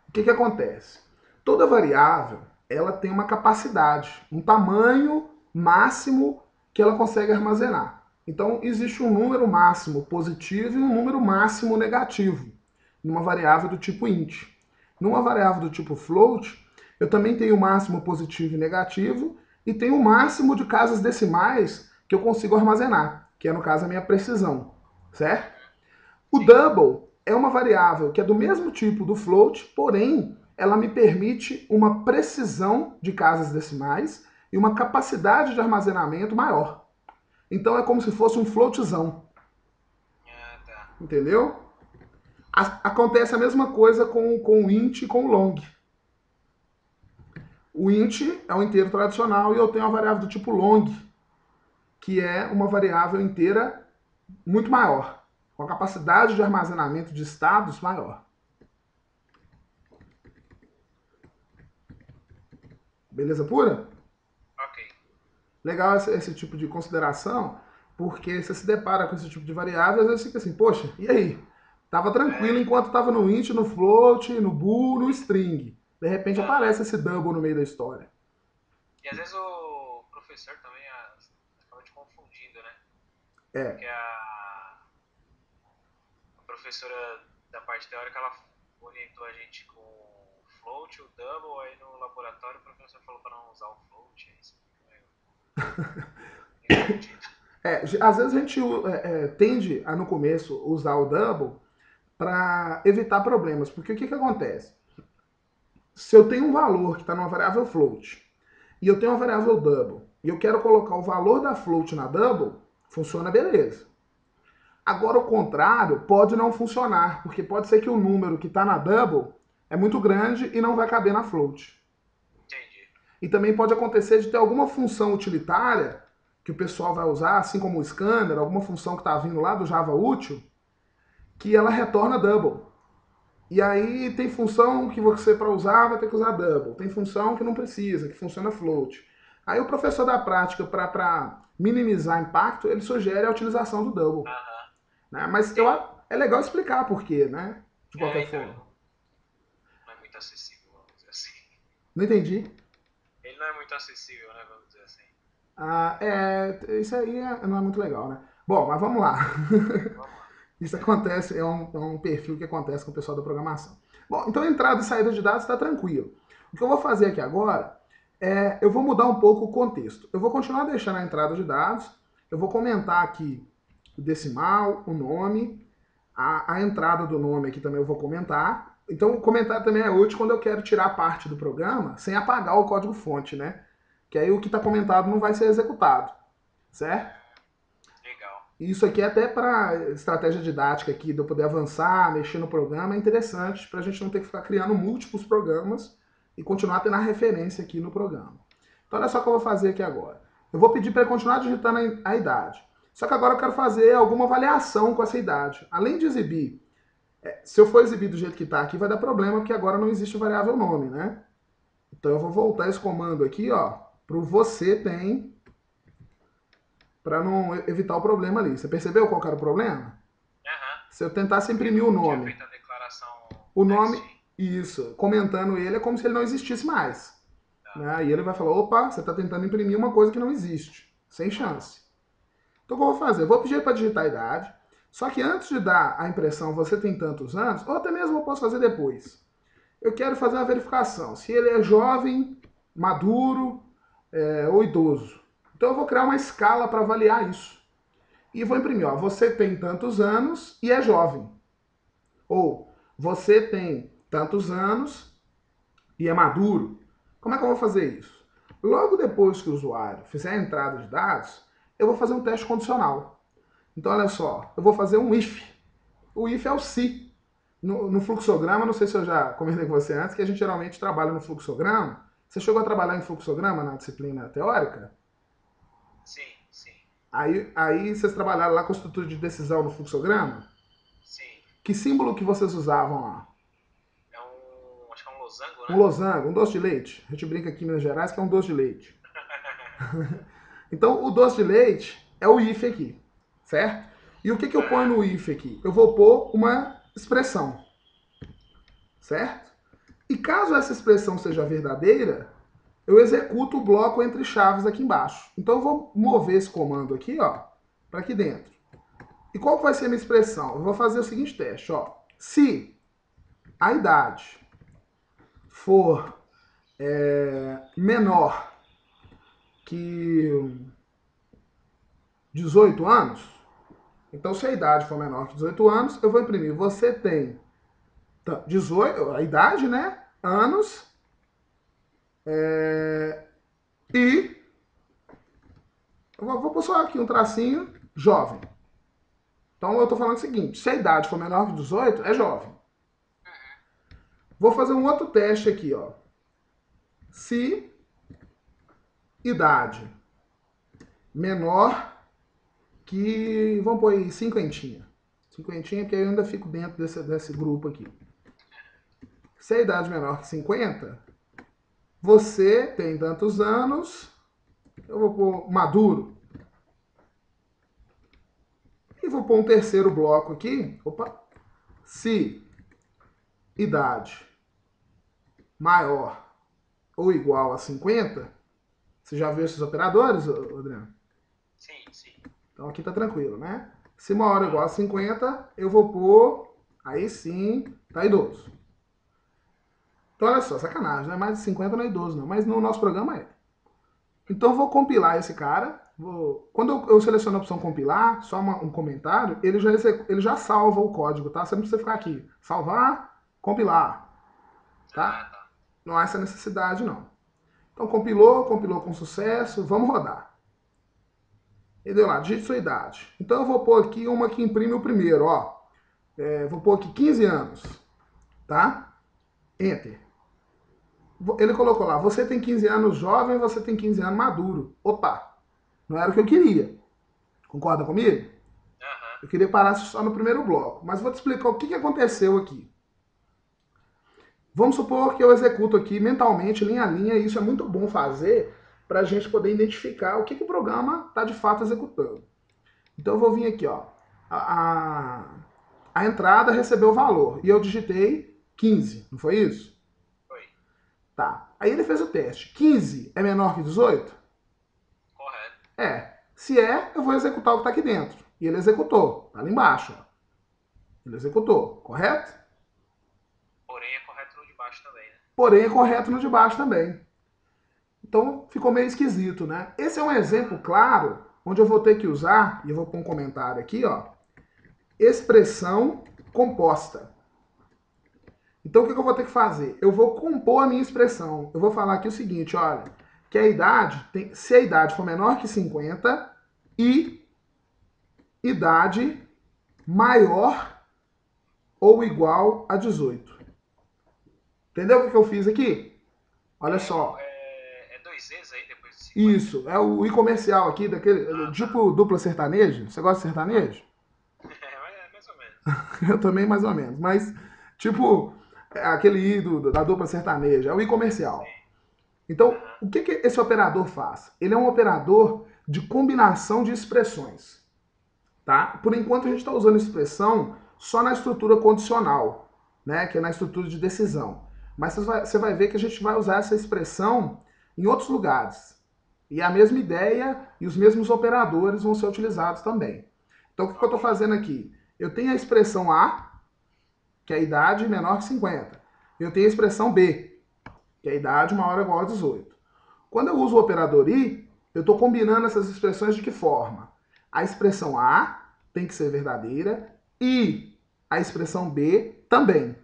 o que acontece? Toda variável ela tem uma capacidade, um tamanho máximo que ela consegue armazenar. Então, existe um número máximo positivo e um número máximo negativo numa variável do tipo int. Numa variável do tipo float, eu também tenho o máximo positivo e negativo e tenho o máximo de casas decimais que eu consigo armazenar, que é, no caso, a minha precisão, certo? O double é uma variável que é do mesmo tipo do float, porém ela me permite uma precisão de casas decimais e uma capacidade de armazenamento maior. Então é como se fosse um floatzão. Entendeu? Acontece a mesma coisa com o int e com o long. O int é um inteiro tradicional e eu tenho uma variável do tipo long, que é uma variável inteira muito maior, com a capacidade de armazenamento de estados maior. Beleza pura? Ok. Legal esse tipo de consideração, porque você se depara com esse tipo de variável, às vezes fica assim, poxa, e aí? Tava tranquilo enquanto tava no int, no float, no bool, no string. De repente aparece esse double no meio da história. E às vezes o professor também acaba te confundindo, né? É. Porque a professora da parte teórica, ela orientou a gente com o float, o double, aí no laboratório o professor falou para não usar o float, aí isso Às vezes a gente tende a, no começo, usar o double para evitar problemas. Porque o que acontece? Se eu tenho um valor que está numa variável float e eu tenho uma variável double e eu quero colocar o valor da float na double, funciona beleza. Agora, o contrário pode não funcionar, porque pode ser que o número que está na double é muito grande e não vai caber na float. Entendi. E também pode acontecer de ter alguma função utilitária que o pessoal vai usar, assim como o scanner, alguma função que está vindo lá do Java útil, que ela retorna double. E aí tem função que você, para usar, vai ter que usar double. Tem função que não precisa, que funciona float. Aí o professor da prática, para minimizar impacto, ele sugere a utilização do double. Né? Mas é legal explicar por quê, né? De qualquer forma. Não é muito acessível, vamos dizer assim. Não entendi. Ele não é muito acessível, né? Vamos dizer assim. Isso aí não é muito legal, né? Bom, mas vamos lá. Vamos lá. Isso acontece, é um perfil que acontece com o pessoal da programação. Bom, então entrada e saída de dados está tranquilo. O que eu vou fazer aqui agora eu vou mudar um pouco o contexto. Eu vou continuar deixando a entrada de dados, eu vou comentar aqui o decimal, o nome, A entrada do nome aqui também eu vou comentar. Então, o comentário também é útil quando eu quero tirar parte do programa sem apagar o código-fonte, né? Que aí o que está comentado não vai ser executado, certo? Legal. Isso aqui é até para estratégia didática aqui, de eu poder avançar, mexer no programa, é interessante para a gente não ter que ficar criando múltiplos programas e continuar tendo a referência aqui no programa. Então, olha só o que eu vou fazer aqui agora. Eu vou pedir para ele continuar digitando a idade. Só que agora eu quero fazer alguma avaliação com essa idade. Além de exibir, se eu for exibir do jeito que está aqui, vai dar problema, porque agora não existe variável nome, né? Então eu vou voltar esse comando aqui, ó, para o você tem, para não evitar o problema ali. Você percebeu qual era o problema? Se eu tentasse imprimir o nome, o nome, isso, comentando ele, é como se ele não existisse mais. Né? Aí ele vai falar, opa, você está tentando imprimir uma coisa que não existe. Sem chance. Então o que eu vou fazer? Eu vou pedir para digitar a idade, só que antes de dar a impressão você tem tantos anos, ou até mesmo eu posso fazer depois. Eu quero fazer uma verificação, se ele é jovem, maduro ou idoso. Então eu vou criar uma escala para avaliar isso. E vou imprimir, ó, você tem tantos anos e é jovem. Ou você tem tantos anos e é maduro. Como é que eu vou fazer isso? Logo depois que o usuário fizer a entrada de dados, eu vou fazer um teste condicional. Então, olha só, eu vou fazer um if. O if é o se. No fluxograma, não sei se eu já comentei com você antes, que a gente geralmente trabalha no fluxograma. Você chegou a trabalhar em fluxograma na disciplina teórica? Sim, sim. Aí vocês trabalharam lá com estrutura de decisão no fluxograma? Sim. Que símbolo que vocês usavam lá? Acho que é um losango, né? Um losango, um doce de leite. A gente brinca aqui em Minas Gerais que é um doce de leite. Então, o doce de leite é o if aqui, certo? E o que eu ponho no if aqui? Eu vou pôr uma expressão, certo? E caso essa expressão seja verdadeira, eu executo o bloco entre chaves aqui embaixo. Então eu vou mover esse comando aqui, ó, para aqui dentro. E qual vai ser a minha expressão? Eu vou fazer o seguinte teste, ó. Se a idade for menor que 18 anos, então se a idade for menor que 18 anos, eu vou imprimir você tem 18, a idade, né? Anos e eu vou pôr só aqui um tracinho, jovem. Então eu estou falando o seguinte, se a idade for menor que 18, é jovem. Vou fazer um outro teste aqui, ó. Se idade menor que, vamos pôr aí, cinquentinha. Cinquentinha, porque eu ainda fico dentro desse grupo aqui. Se a idade menor que 50, você tem tantos anos, eu vou pôr maduro. E vou pôr um terceiro bloco aqui, opa, se idade maior ou igual a 50, você já viu esses operadores, Adriano? Sim, sim. Então aqui tá tranquilo, né? Se maior ou igual a 50, eu vou pôr, aí sim, tá idoso. Então olha só, sacanagem, né? Mais de 50 não é idoso não, mas no nosso programa é. Então eu vou compilar esse cara, quando eu seleciono a opção compilar, só um comentário, ele já salva o código, tá? Você não precisa ficar aqui, salvar, compilar, tá? Não há essa necessidade não. Então compilou com sucesso, vamos rodar. E deu lá, digite sua idade. Então eu vou pôr aqui uma que imprime o primeiro, ó. Vou pôr aqui 15 anos, tá? Enter. Ele colocou lá, você tem 15 anos jovem, você tem 15 anos maduro. Opa, não era o que eu queria. Concorda comigo? Eu queria parar só no primeiro bloco, mas vou te explicar o que aconteceu aqui. Vamos supor que eu executo aqui mentalmente, linha a linha, e isso é muito bom fazer para a gente poder identificar o que o programa está de fato executando. Então eu vou vir aqui, ó. A entrada recebeu o valor e eu digitei 15, não foi isso? Foi. Tá. Aí ele fez o teste. 15 é menor que 18? Correto. Se eu vou executar o que está aqui dentro. E ele executou. Tá ali embaixo, ó. Ele executou, correto? Porém é correto no de baixo também, né? Porém é correto no de baixo também. Então ficou meio esquisito, né? Esse é um exemplo claro, onde eu vou ter que usar, e eu vou pôr um comentário aqui, ó, expressão composta. Então, o que eu vou ter que fazer? Eu vou compor a minha expressão. Eu vou falar aqui o seguinte, olha, que a idade, se a idade for menor que 50 e idade maior ou igual a 18. Entendeu o que eu fiz aqui? Olha só. É 2 Zs aí depois de 50? Isso, é o I comercial aqui, daquele tipo dupla sertanejo. Você gosta de sertanejo? Mais ou menos. Eu também, mais ou menos. Mas, tipo, aquele I da dupla sertaneja, é o I comercial. Então, o que esse operador faz? Ele é um operador de combinação de expressões. Tá? Por enquanto, a gente está usando expressão só na estrutura condicional, né? Que é na estrutura de decisão. Mas você vai ver que a gente vai usar essa expressão em outros lugares. E a mesma ideia e os mesmos operadores vão ser utilizados também. Então, o que eu estou fazendo aqui? Eu tenho a expressão A, que é a idade menor que 50. Eu tenho a expressão B, que é a idade maior ou igual a 18. Quando eu uso o operador I, eu estou combinando essas expressões de que forma? A expressão A tem que ser verdadeira e a expressão B também.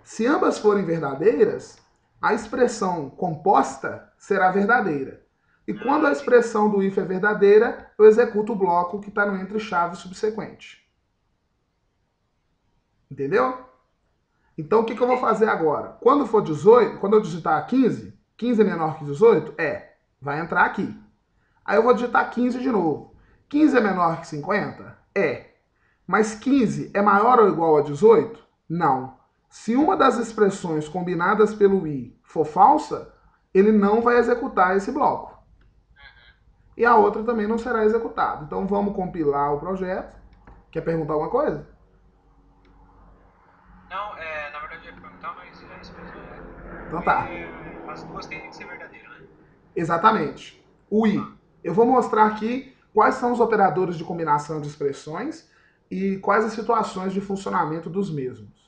Se ambas forem verdadeiras, a expressão composta será verdadeira. E quando a expressão do if é verdadeira, eu executo o bloco que está no entre-chave subsequente. Entendeu? Então, o que eu vou fazer agora? Quando for 18, quando eu digitar 15, 15 é menor que 18? Vai entrar aqui. Aí eu vou digitar 15 de novo. 15 é menor que 50? Mas 15 é maior ou igual a 18? Não. Se uma das expressões combinadas pelo i for falsa, ele não vai executar esse bloco. E a outra também não será executada. Então vamos compilar o projeto. Quer perguntar alguma coisa? Não, na verdade eu ia perguntar, mas é isso mesmo. Então tá. As duas têm que ser verdadeiras, né? Exatamente. O i. Eu vou mostrar aqui quais são os operadores de combinação de expressões e quais as situações de funcionamento dos mesmos.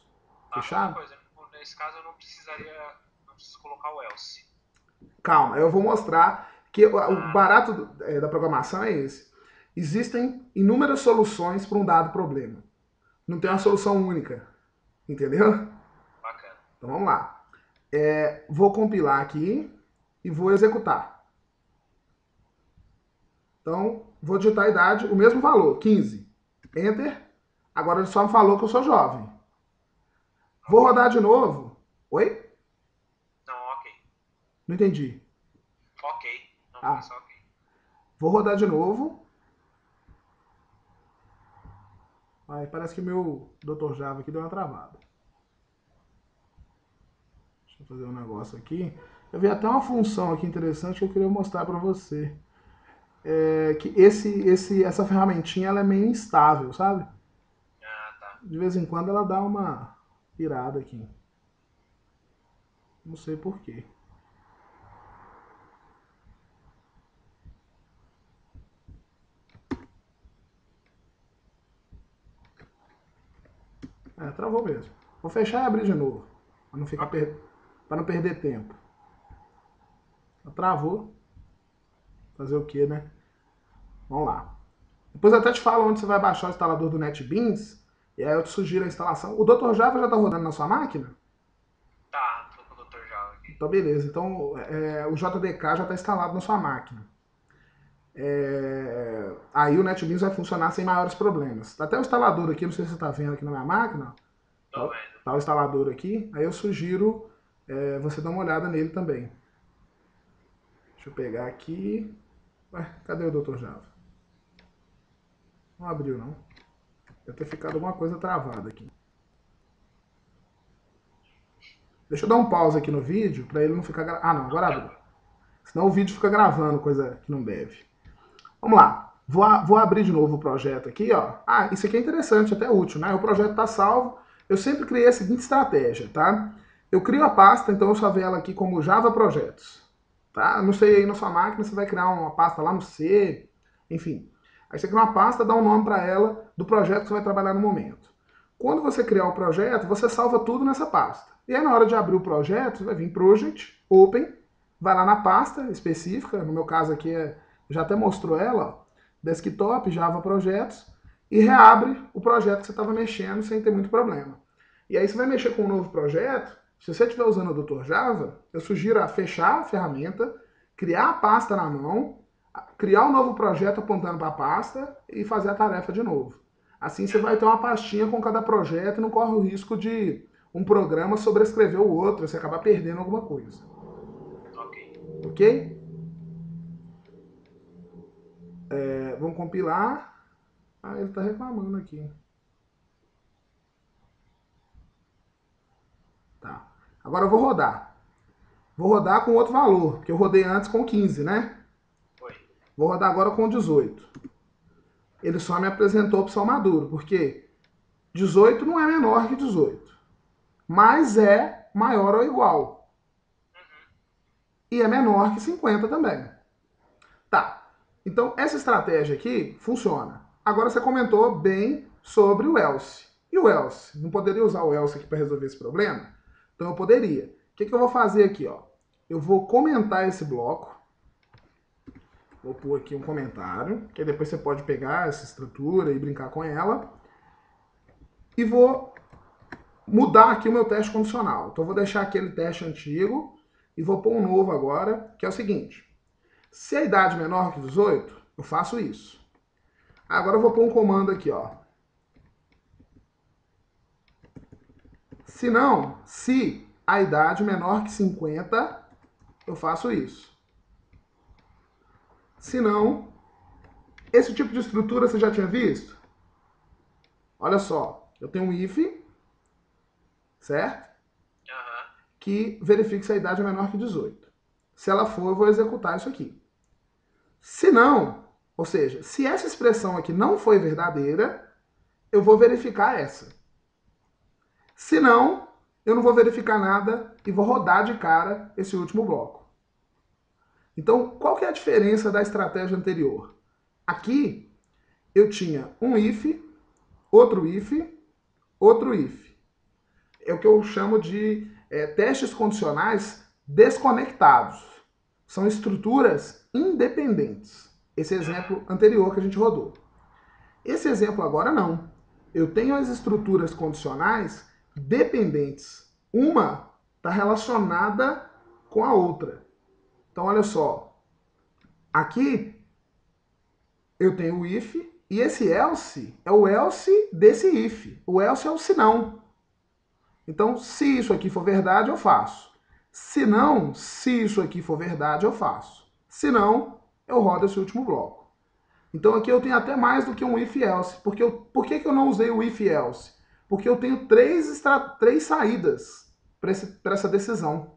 Fechado? Uma coisa, nesse caso eu não preciso colocar o else. Calma, eu vou mostrar que o barato da programação é esse. Existem inúmeras soluções para um dado problema. Não tem uma solução única. Entendeu? Bacana. Então vamos lá. Vou compilar aqui e vou executar. Então, vou digitar a idade, o mesmo valor, 15. Enter. Agora ele só me falou que eu sou jovem. Vou rodar de novo. Oi? Não, ok. Não entendi. Ok. Não, só ok. Vou rodar de novo. Ai, parece que meu Dr. Java aqui deu uma travada. Deixa eu fazer um negócio aqui. Eu vi até uma função aqui interessante que eu queria mostrar para você. Que essa ferramentinha ela é meio instável, sabe? Tá. De vez em quando ela dá uma pirada aqui. Não sei porquê. Travou mesmo. Vou fechar e abrir de novo. Para não, para não perder tempo. Travou. Fazer o que, né? Vamos lá. Depois eu até te falo onde você vai baixar o instalador do NetBeans. E aí eu te sugiro a instalação. O Dr. Java já está rodando na sua máquina? Tá, tô com o Dr. Java aqui. Então beleza. Então o JDK já está instalado na sua máquina. Aí o NetBeans vai funcionar sem maiores problemas. Tá até o instalador aqui, não sei se você está vendo aqui na minha máquina. Tá o instalador aqui. Aí eu sugiro você dar uma olhada nele também. Deixa eu pegar aqui. Ué, cadê o Dr. Java? Não abriu não. Deve ter ficado alguma coisa travada aqui. Deixa eu dar um pause aqui no vídeo para ele não ficar... Ah não, agora abriu. Senão o vídeo fica gravando coisa que não deve. Vamos lá. Vou abrir de novo o projeto aqui, ó. Isso aqui é interessante, até útil, né? O projeto está salvo. Eu sempre criei a seguinte estratégia, tá? Eu crio a pasta, então eu salvei ela aqui como Java Projetos. Tá? Não sei aí na sua máquina, você vai criar uma pasta lá no C, enfim. Aí você cria uma pasta, dá um nome para ela do projeto que você vai trabalhar no momento. Quando você criar o projeto, você salva tudo nessa pasta. E aí na hora de abrir o projeto, você vai vir Project, Open, vai lá na pasta específica, no meu caso aqui já até mostrou ela, ó, Desktop, Java Projetos, e reabre o projeto que você estava mexendo sem ter muito problema. E aí você vai mexer com um novo projeto. Se você estiver usando o Dr. Java, eu sugiro a fechar a ferramenta, criar a pasta na mão, criar um novo projeto apontando para a pasta e fazer a tarefa de novo. Assim você vai ter uma pastinha com cada projeto e não corre o risco de um programa sobrescrever o outro, você acabar perdendo alguma coisa. Ok? Vamos compilar. Ah, ele está reclamando aqui. Tá. Agora eu vou rodar. Vou rodar com outro valor, porque eu rodei antes com 15, né? Vou rodar agora com 18. Ele só me apresentou a opção maduro, porque 18 não é menor que 18, mas é maior ou igual. E é menor que 50 também. Tá. Então, essa estratégia aqui funciona. Agora você comentou bem sobre o else. E o else? Não poderia usar o else aqui para resolver esse problema? Então eu poderia. O que eu vou fazer aqui? Ó? Eu vou comentar esse bloco. Vou pôr aqui um comentário, que depois você pode pegar essa estrutura e brincar com ela. E vou mudar aqui o meu teste condicional. Então eu vou deixar aquele teste antigo e vou pôr um novo agora, que é o seguinte. Se a idade é menor que 18, eu faço isso. Agora eu vou pôr um comando aqui, ó. Se não, se a idade é menor que 50, eu faço isso. Se não, esse tipo de estrutura você já tinha visto? Olha só, eu tenho um if, certo? Que verifique se a idade é menor que 18. Se ela for, eu vou executar isso aqui. Se não, ou seja, se essa expressão aqui não foi verdadeira, eu vou verificar essa. Se não, eu não vou verificar nada e vou rodar de cara esse último bloco. Então, qual que é a diferença da estratégia anterior? Aqui, eu tinha um if, outro if, outro if. É o que eu chamo de testes condicionais desconectados. São estruturas independentes. Esse exemplo anterior que a gente rodou. Esse exemplo agora não. Eu tenho as estruturas condicionais dependentes. Uma está relacionada com a outra. Então, olha só. Aqui eu tenho o if e esse else é o else desse if. O else é o se não. Então, se isso aqui for verdade, eu faço. Se não, se isso aqui for verdade, eu faço. Se não, eu rodo esse último bloco. Então aqui eu tenho até mais do que um if-else. Por que eu não usei o if-else? Porque eu tenho três saídas para essa decisão.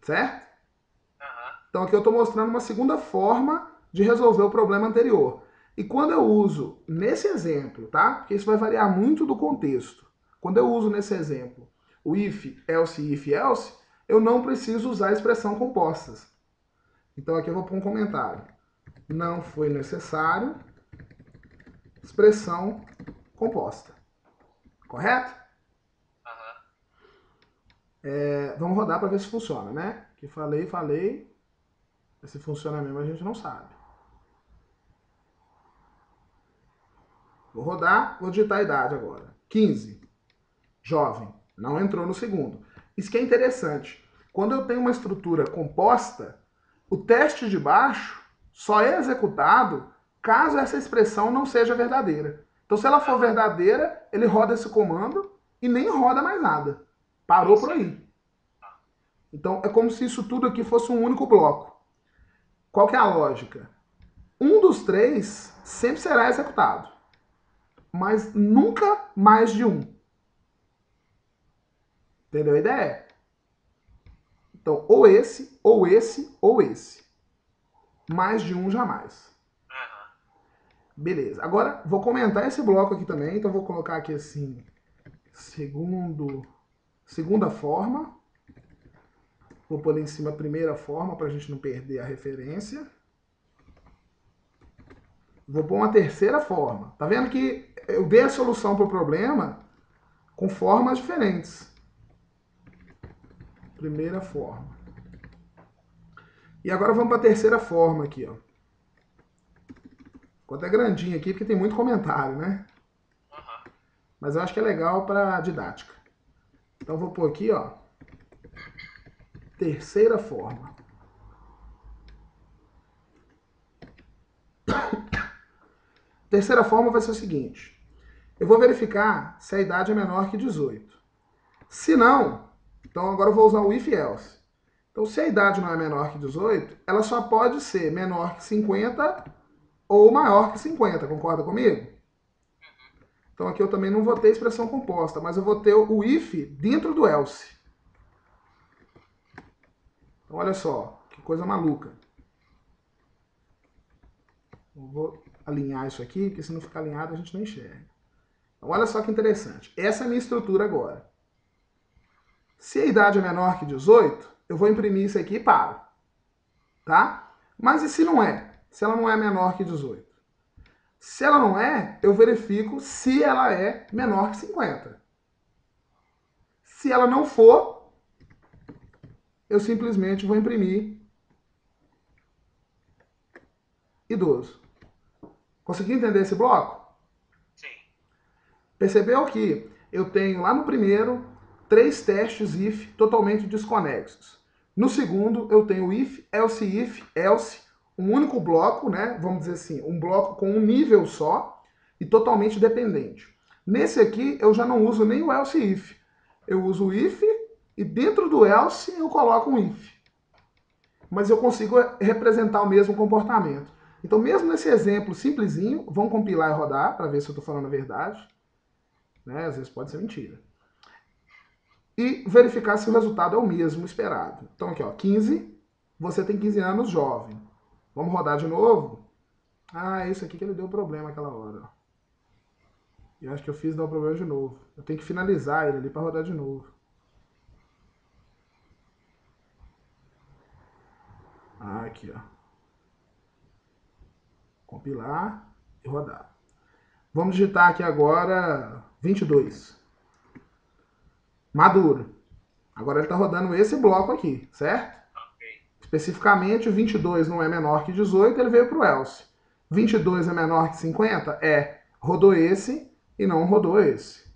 Certo? Então aqui eu estou mostrando uma segunda forma de resolver o problema anterior. E quando eu uso nesse exemplo, tá? Porque isso vai variar muito do contexto. Quando eu uso nesse exemplo o if, else e if-else, eu não preciso usar a expressão compostas. Então aqui eu vou pôr um comentário. Não foi necessário expressão composta. Correto? Vamos rodar para ver se funciona, né? Que falei. Se funciona mesmo a gente não sabe. Vou rodar, vou digitar a idade agora. 15. Jovem. Não entrou no segundo. Isso que é interessante. Quando eu tenho uma estrutura composta, o teste de baixo só é executado caso essa expressão não seja verdadeira. Então, se ela for verdadeira, ele roda esse comando e nem roda mais nada. Parou por aí. Então, é como se isso tudo aqui fosse um único bloco. Qual que é a lógica? Um dos três sempre será executado, mas nunca mais de um. Entendeu a ideia? Então, ou esse, ou esse, ou esse. Mais de um jamais. Beleza. Agora, vou comentar esse bloco aqui também. Então, vou colocar aqui assim, segunda forma. Vou pôr em cima a primeira forma para a gente não perder a referência. Vou pôr uma terceira forma. Tá vendo que eu dei a solução para o problema com formas diferentes. Primeira forma. E agora vamos para a terceira forma aqui, ó. Ficou até grandinho aqui, porque tem muito comentário, né? Uhum. Mas eu acho que é legal para didática. Então, vou pôr aqui, ó. Terceira forma. Terceira forma vai ser o seguinte. Eu vou verificar se a idade é menor que 18. Se não, então agora eu vou usar o if else. Então, se a idade não é menor que 18, ela só pode ser menor que 50 ou maior que 50. Concorda comigo? Então, aqui eu também não vou ter expressão composta, mas eu vou ter o if dentro do else. Então, olha só, que coisa maluca. Eu vou alinhar isso aqui, porque se não ficar alinhado a gente não enxerga. Então, olha só que interessante. Essa é a minha estrutura agora. Se a idade é menor que 18, eu vou imprimir isso aqui e paro. Tá? Mas e se não é? Se ela não é menor que 18? Se ela não é, eu verifico se ela é menor que 50. Se ela não for, eu simplesmente vou imprimir idoso. Conseguiu entender esse bloco? Sim. Percebeu que eu tenho lá no primeiro 3 testes if totalmente desconexos. No segundo, eu tenho if, else, um único bloco, né? Vamos dizer assim, um bloco com um nível só e totalmente dependente. Nesse aqui, eu já não uso nem o else if. Eu uso o if e dentro do else eu coloco um if. Mas eu consigo representar o mesmo comportamento. Então, mesmo nesse exemplo simplesinho, vamos compilar e rodar para ver se eu estou falando a verdade. Né? Às vezes pode ser mentira. E verificar se o resultado é o mesmo esperado. Então aqui, ó, 15, você tem 15 anos, jovem. Vamos rodar de novo? Ah, isso aqui que ele deu problema aquela hora. Eu acho que eu fiz dar o problema de novo. Eu tenho que finalizar ele ali para rodar de novo. Ah, aqui, ó. Compilar e rodar. Vamos digitar aqui agora 22. Maduro. Agora ele está rodando esse bloco aqui, certo? Ok. Especificamente, o 22 não é menor que 18, ele veio para o else. 22 é menor que 50? É. Rodou esse e não rodou esse.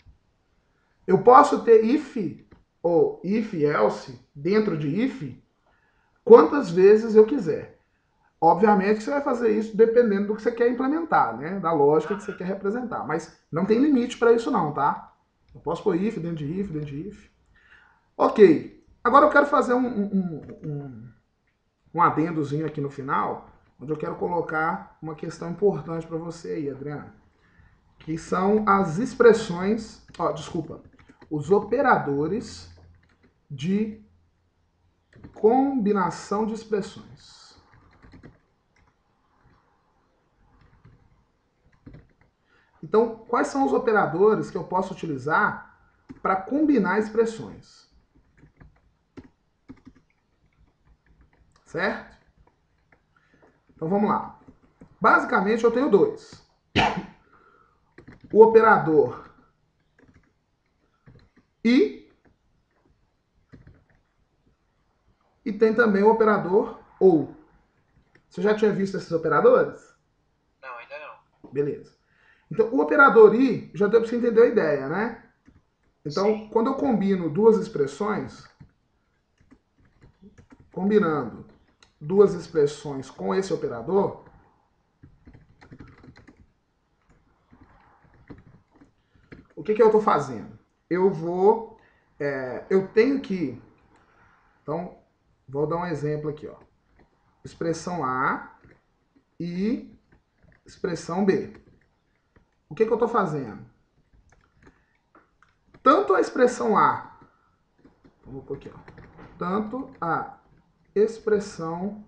Eu posso ter if ou if else dentro de if quantas vezes eu quiser. Obviamente que você vai fazer isso dependendo do que você quer implementar, né? Da lógica que você quer representar. Mas não tem limite para isso não, tá? Eu posso pôr if dentro de if, dentro de if. Ok. Agora eu quero fazer um adendozinho aqui no final, onde eu quero colocar uma questão importante para você aí, Adriano, que são as expressões, desculpa, os operadores de combinação de expressões. Então, quais são os operadores que eu posso utilizar para combinar expressões? Certo? Então vamos lá. Basicamente eu tenho dois. O operador e tem também o operador ou. Você já tinha visto esses operadores? Não, ainda não. Beleza. Então, o operador i já deu para você entender a ideia, né? Então, Sim. quando eu combino duas expressões, combinando duas expressões com esse operador, o que eu estou fazendo? Eu tenho que, então, vou dar um exemplo aqui, ó. Expressão A e expressão B. O que eu estou fazendo? Tanto a expressão A, vou pôr aqui, ó, tanto a expressão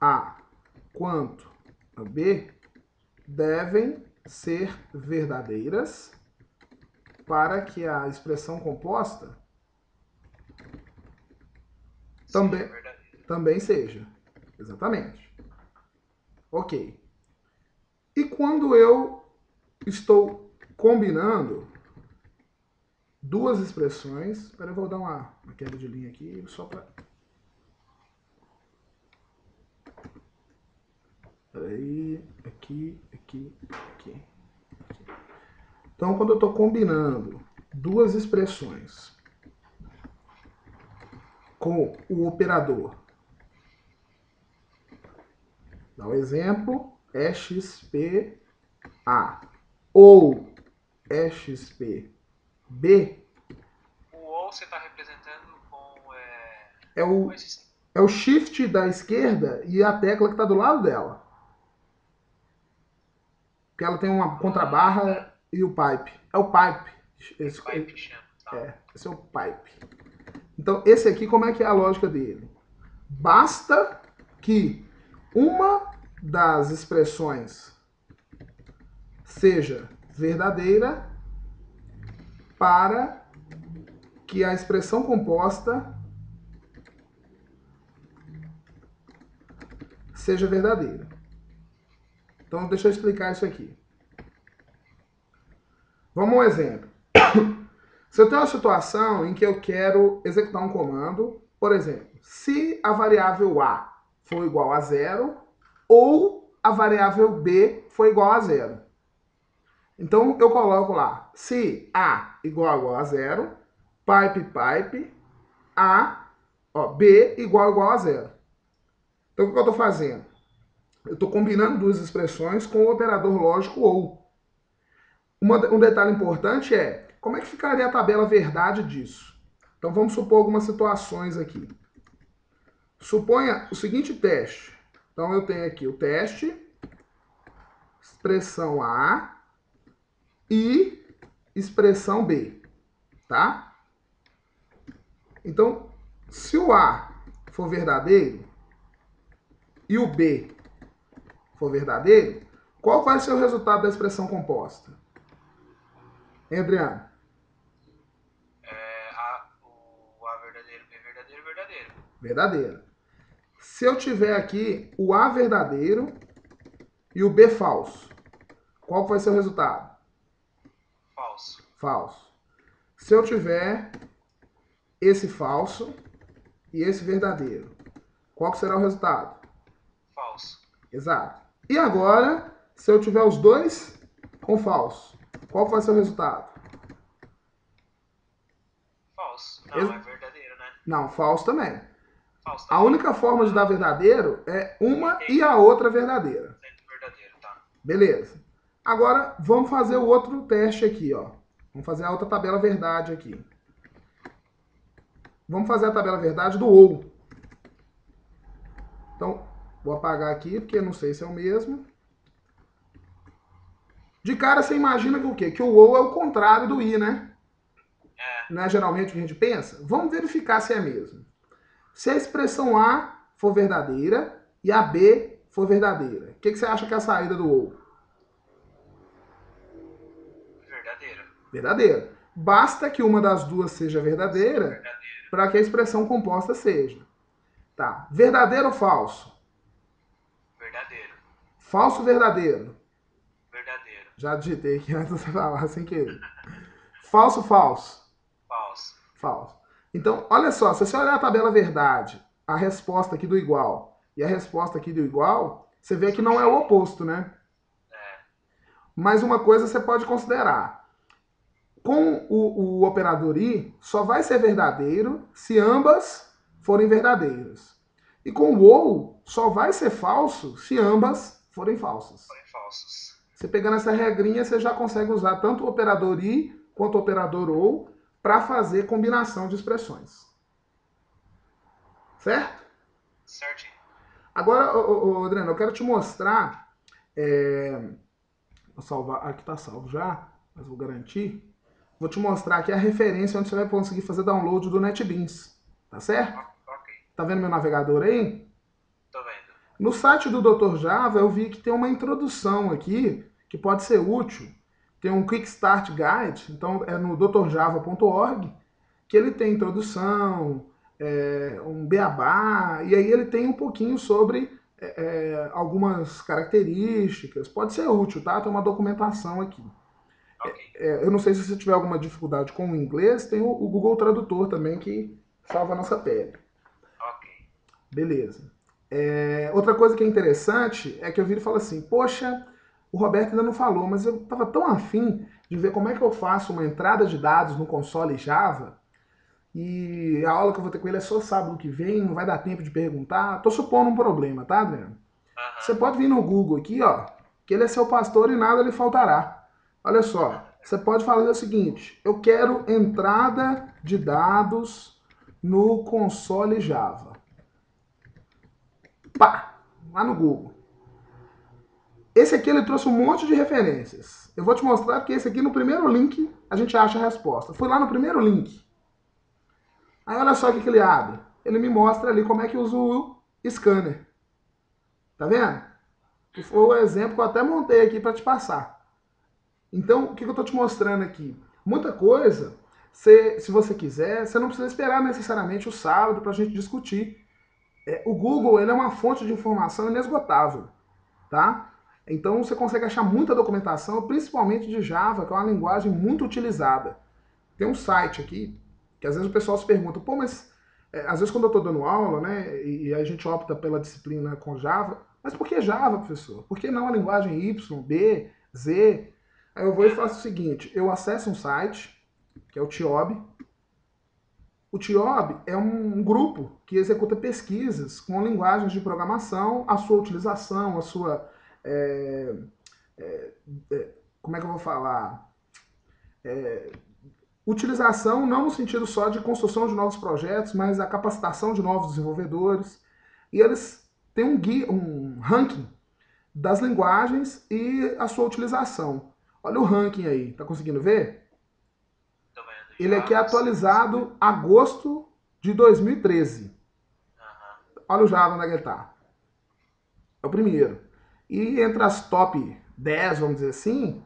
A quanto a B devem ser verdadeiras para que a expressão composta também seja. Exatamente. Ok. E quando eu estou combinando duas expressões, espera, eu vou dar uma queda de linha aqui só para Peraí, aqui, aqui, aqui. Então, quando eu estou combinando duas expressões com o operador, dá um exemplo, EXPA ou EXPB. O ou você está representando com... É o shift da esquerda e a tecla que está do lado dela. Porque ela tem uma contrabarra e o pipe. É o pipe. Esse é o pipe. Então, esse aqui, como é que é a lógica dele? Basta que uma das expressões seja verdadeira para que a expressão composta seja verdadeira. Então, deixa eu explicar isso aqui. Vamos a um exemplo. Se eu tenho uma situação em que eu quero executar um comando, por exemplo, se a variável A for igual a 0 ou a variável B for igual a 0. Então, eu coloco lá, se A igual a 0, pipe, B igual a 0. Então, o que eu estou fazendo? Eu estou combinando duas expressões com o operador lógico ou. Um detalhe importante é, como é que ficaria a tabela verdade disso? Então, vamos supor algumas situações aqui. Suponha o seguinte teste. Então, eu tenho aqui o teste, expressão A e expressão B, tá? Então, se o A for verdadeiro e o B for verdadeiro, qual vai ser o resultado da expressão composta? Hein, Adriano? O A verdadeiro, B verdadeiro, verdadeiro. Verdadeiro. Se eu tiver aqui o A verdadeiro e o B falso, qual vai ser o resultado? Falso. Falso. Se eu tiver esse falso e esse verdadeiro, qual será o resultado? Falso. Exato. E agora, se eu tiver os dois com falso, qual vai ser o resultado? Falso. Não, é verdadeiro, né? Não, falso também. Falso A também. única forma de dar verdadeiro é uma e a outra verdadeira. Verdadeiro, tá. Beleza. Agora, vamos fazer o outro teste aqui, ó. Vamos fazer a outra tabela verdade aqui. Vamos fazer a tabela verdade do ou. Então, vou apagar aqui, porque não sei se é o mesmo. De cara, você imagina que o quê? Que o ou é o contrário do i, né? Não é geralmente o que a gente pensa? Vamos verificar se é mesmo. Se a expressão A for verdadeira e a B for verdadeira, o que você acha que é a saída do ou? Verdadeira. Verdadeira. Basta que uma das duas seja verdadeira para que a expressão composta seja. Tá. Verdadeiro ou falso? Verdadeiro. Falso ou verdadeiro? Verdadeiro. Já digitei aqui antes de você falar sem querer. Falso ou falso? Falso. Falso. Então, olha só, se você olhar a tabela verdade, a resposta aqui do igual e a resposta aqui do igual, você vê que não é o oposto, né? Mas uma coisa você pode considerar. Com o operador i, só vai ser verdadeiro se ambas forem verdadeiras. E com o ou, só vai ser falso se ambas forem falsas. Você pegando essa regrinha, você já consegue usar tanto o operador i quanto o operador ou para fazer combinação de expressões. Certo? Certinho. Agora, Adriano, eu quero te mostrar. Vou salvar. Aqui está salvo já, mas vou garantir. Vou te mostrar aqui a referência onde você vai conseguir fazer download do NetBeans. Tá certo? Ok. Tá vendo meu navegador aí? Tô vendo. No site do Dr. Java, eu vi que tem uma introdução aqui que pode ser útil. Tem um Quick Start Guide, então é no drjava.org, que ele tem introdução, um beabá, e aí ele tem um pouquinho sobre algumas características. Pode ser útil, tá? Tem uma documentação aqui. Okay. Eu não sei se você tiver alguma dificuldade com o inglês, tem o Google Tradutor também que salva a nossa pele. Ok. Beleza. Outra coisa que é interessante é que eu vi ele falar assim, poxa, o Roberto ainda não falou, mas eu estava tão afim de ver como é que eu faço uma entrada de dados no console Java, e a aula que eu vou ter com ele é só sábado que vem, não vai dar tempo de perguntar. Tô supondo um problema, tá, Adriano? Você pode vir no Google aqui, ó, que ele é seu pastor e nada lhe faltará. Olha só, você pode fazer o seguinte, eu quero entrada de dados no console Java. Pá, lá no Google. Esse aqui ele trouxe um monte de referências. Eu vou te mostrar que esse aqui no primeiro link a gente acha a resposta. Fui lá no primeiro link. Aí olha só o que ele abre. Ele me mostra ali como é que usa o scanner. Tá vendo? Que foi o exemplo que eu até montei aqui para te passar. Então, o que eu estou te mostrando aqui? Muita coisa, se você quiser, você não precisa esperar necessariamente o sábado para a gente discutir. O Google ele é uma fonte de informação inesgotável, tá? Então você consegue achar muita documentação, principalmente de Java, que é uma linguagem muito utilizada. Tem um site aqui, que às vezes o pessoal se pergunta, pô, mas às vezes quando eu estou dando aula, né, e a gente opta pela disciplina com Java, mas por que Java, professor? Por que não a linguagem Y, B, Z? Aí eu vou e faço o seguinte, eu acesso um site, que é o TIOB. O TIOB é um grupo que executa pesquisas com linguagens de programação, a sua utilização, a sua... como é que eu vou falar? Utilização não no sentido só de construção de novos projetos, mas a capacitação de novos desenvolvedores. E eles têm um ranking das linguagens e a sua utilização. Olha o ranking aí, tá conseguindo ver? Ele aqui é atualizado agosto de 2013. Olha o Java onde é que ele tá. É o primeiro. E entre as top 10, vamos dizer assim,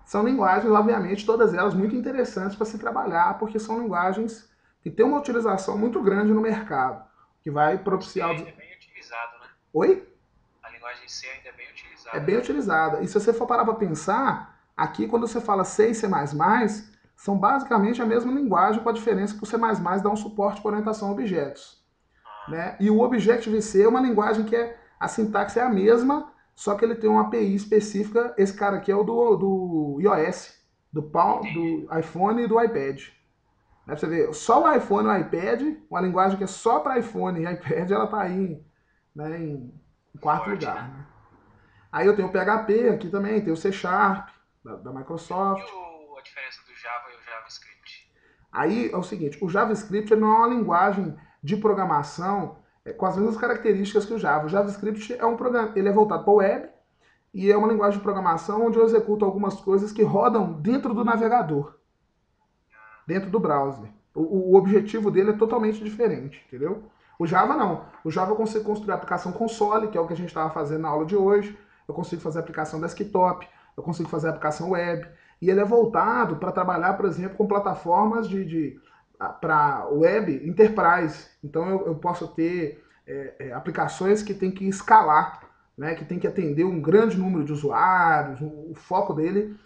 são linguagens, obviamente, todas elas muito interessantes para se trabalhar, porque são linguagens que têm uma utilização muito grande no mercado, que vai propiciar... ainda é bem utilizado, né? Oi? A linguagem C ainda é bem utilizada. É bem utilizada. E se você for parar para pensar, aqui quando você fala C e C++, são basicamente a mesma linguagem, com a diferença que o C++ dá um suporte para orientação a objetos. Né? E o Objective-C é uma linguagem que a sintaxe é a mesma, só que ele tem uma API específica. Esse cara aqui é o do iOS, do iPhone e do iPad. Né? Pra você ver, só o iPhone e o iPad, uma linguagem que é só para iPhone e iPad, ela está aí, né, em quarto lugar. Né? Aí eu tenho o PHP aqui também, tem o C Sharp, da Microsoft. E a diferença do Java e o JavaScript? Aí é o seguinte, o JavaScript ele não é uma linguagem de programação com as mesmas características que o Java. O JavaScript é um programa, ele é voltado para o web e é uma linguagem de programação onde eu executo algumas coisas que rodam dentro do navegador, dentro do browser. O objetivo dele é totalmente diferente, entendeu? O Java não. O Java eu consigo construir a aplicação console, que é o que a gente estava fazendo na aula de hoje. Eu consigo fazer a aplicação desktop, eu consigo fazer a aplicação web. E ele é voltado para trabalhar, por exemplo, com plataformas para web enterprise. Então eu posso ter aplicações que tem que escalar, né, que tem que atender um grande número de usuários. O foco dele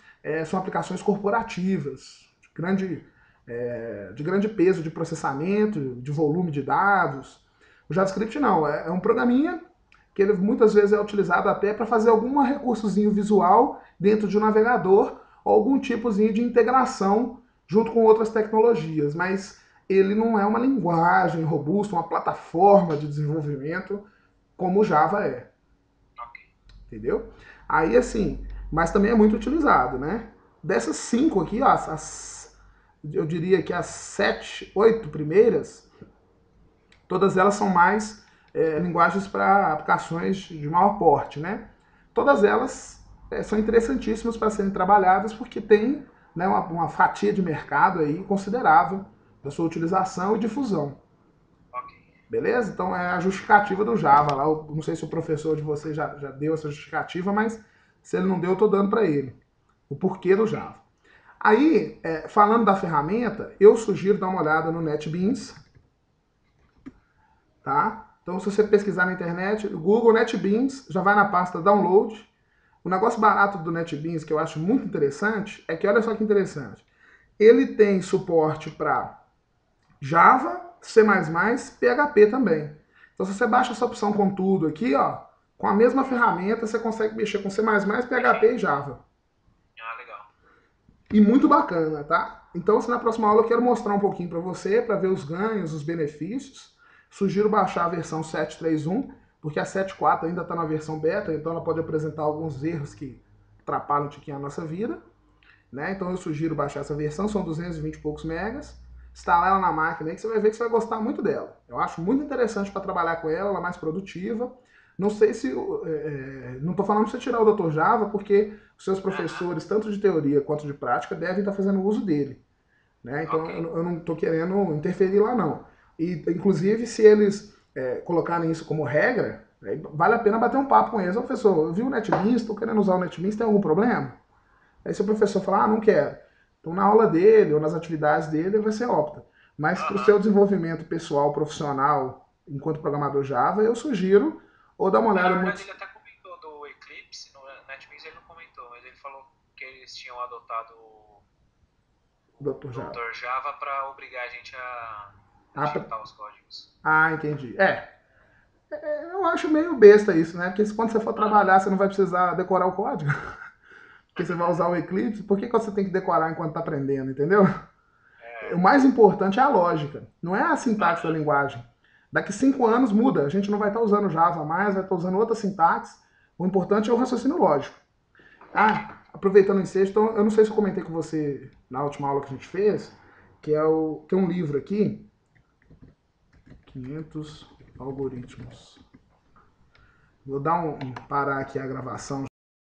são aplicações corporativas, de grande peso de processamento, de volume de dados. O JavaScript não, é um programinha que ele muitas vezes é utilizado até para fazer algum recursozinho visual dentro de um navegador ou algum tipozinho de integração junto com outras tecnologias, mas ele não é uma linguagem robusta, uma plataforma de desenvolvimento como o Java é. Entendeu? Aí assim, mas também é muito utilizado, né? Dessas 5 aqui, ó, eu diria que as 7, 8 primeiras, todas elas são mais linguagens para aplicações de maior porte, né? Todas elas são interessantíssimas para serem trabalhadas porque tem, né, uma fatia de mercado aí considerável da sua utilização e difusão. Beleza? Então é a justificativa do Java lá. Eu não sei se o professor de vocês já deu essa justificativa, mas se ele não deu, eu estou dando para ele. O porquê do Java. Aí, falando da ferramenta, eu sugiro dar uma olhada no NetBeans. Tá? Então, se você pesquisar na internet, Google NetBeans, já vai na pasta Download. O negócio barato do NetBeans, que eu acho muito interessante, é que olha só que interessante. Ele tem suporte para Java, C++, PHP também. Então, se você baixa essa opção com tudo aqui, ó, com a mesma ferramenta, você consegue mexer com C++, PHP e Java. Ah, legal. E muito bacana, tá? Então, na próxima aula eu quero mostrar um pouquinho para você, para ver os ganhos, os benefícios. Sugiro baixar a versão 7.3.1, porque a 7.4 ainda está na versão beta, então ela pode apresentar alguns erros que atrapalham um tiquinho a nossa vida. Né? Então eu sugiro baixar essa versão, são 220 e poucos megas. Instalar ela na máquina aí que você vai ver que você vai gostar muito dela. Eu acho muito interessante para trabalhar com ela, ela é mais produtiva. Não sei se... não estou falando para você tirar o Dr. Java, porque os seus professores, tanto de teoria quanto de prática, devem estar fazendo uso dele. Né? Então Okay. eu não estou querendo interferir lá não. E, inclusive, se eles colocarem isso como regra, vale a pena bater um papo com eles. Ô, professor, eu vi o NetBeans, estou querendo usar o NetBeans, tem algum problema? Aí se o professor falar, não quero. Então na aula dele ou nas atividades dele vai ser opta. Mas para o seu desenvolvimento pessoal, profissional, enquanto programador Java, eu sugiro ou dar uma olhada... Na verdade, ele até comentou do Eclipse, no NetBeans ele não comentou, mas ele falou que eles tinham adotado o Dr. Java, Java para obrigar a gente a digitar os códigos. Ah, entendi. Eu acho meio besta isso, né? Porque quando você for trabalhar, você não vai precisar decorar o código. Porque você vai usar o Eclipse, por que você tem que decorar enquanto está aprendendo, entendeu? O mais importante é a lógica, não é a sintaxe da linguagem. Daqui 5 anos muda, a gente não vai estar usando Java mais, vai estar usando outra sintaxe. O importante é o raciocínio lógico. Ah, aproveitando o ensejo, então, eu não sei se eu comentei com você na última aula que a gente fez, que tem um livro aqui, 500 algoritmos. Vou parar aqui a gravação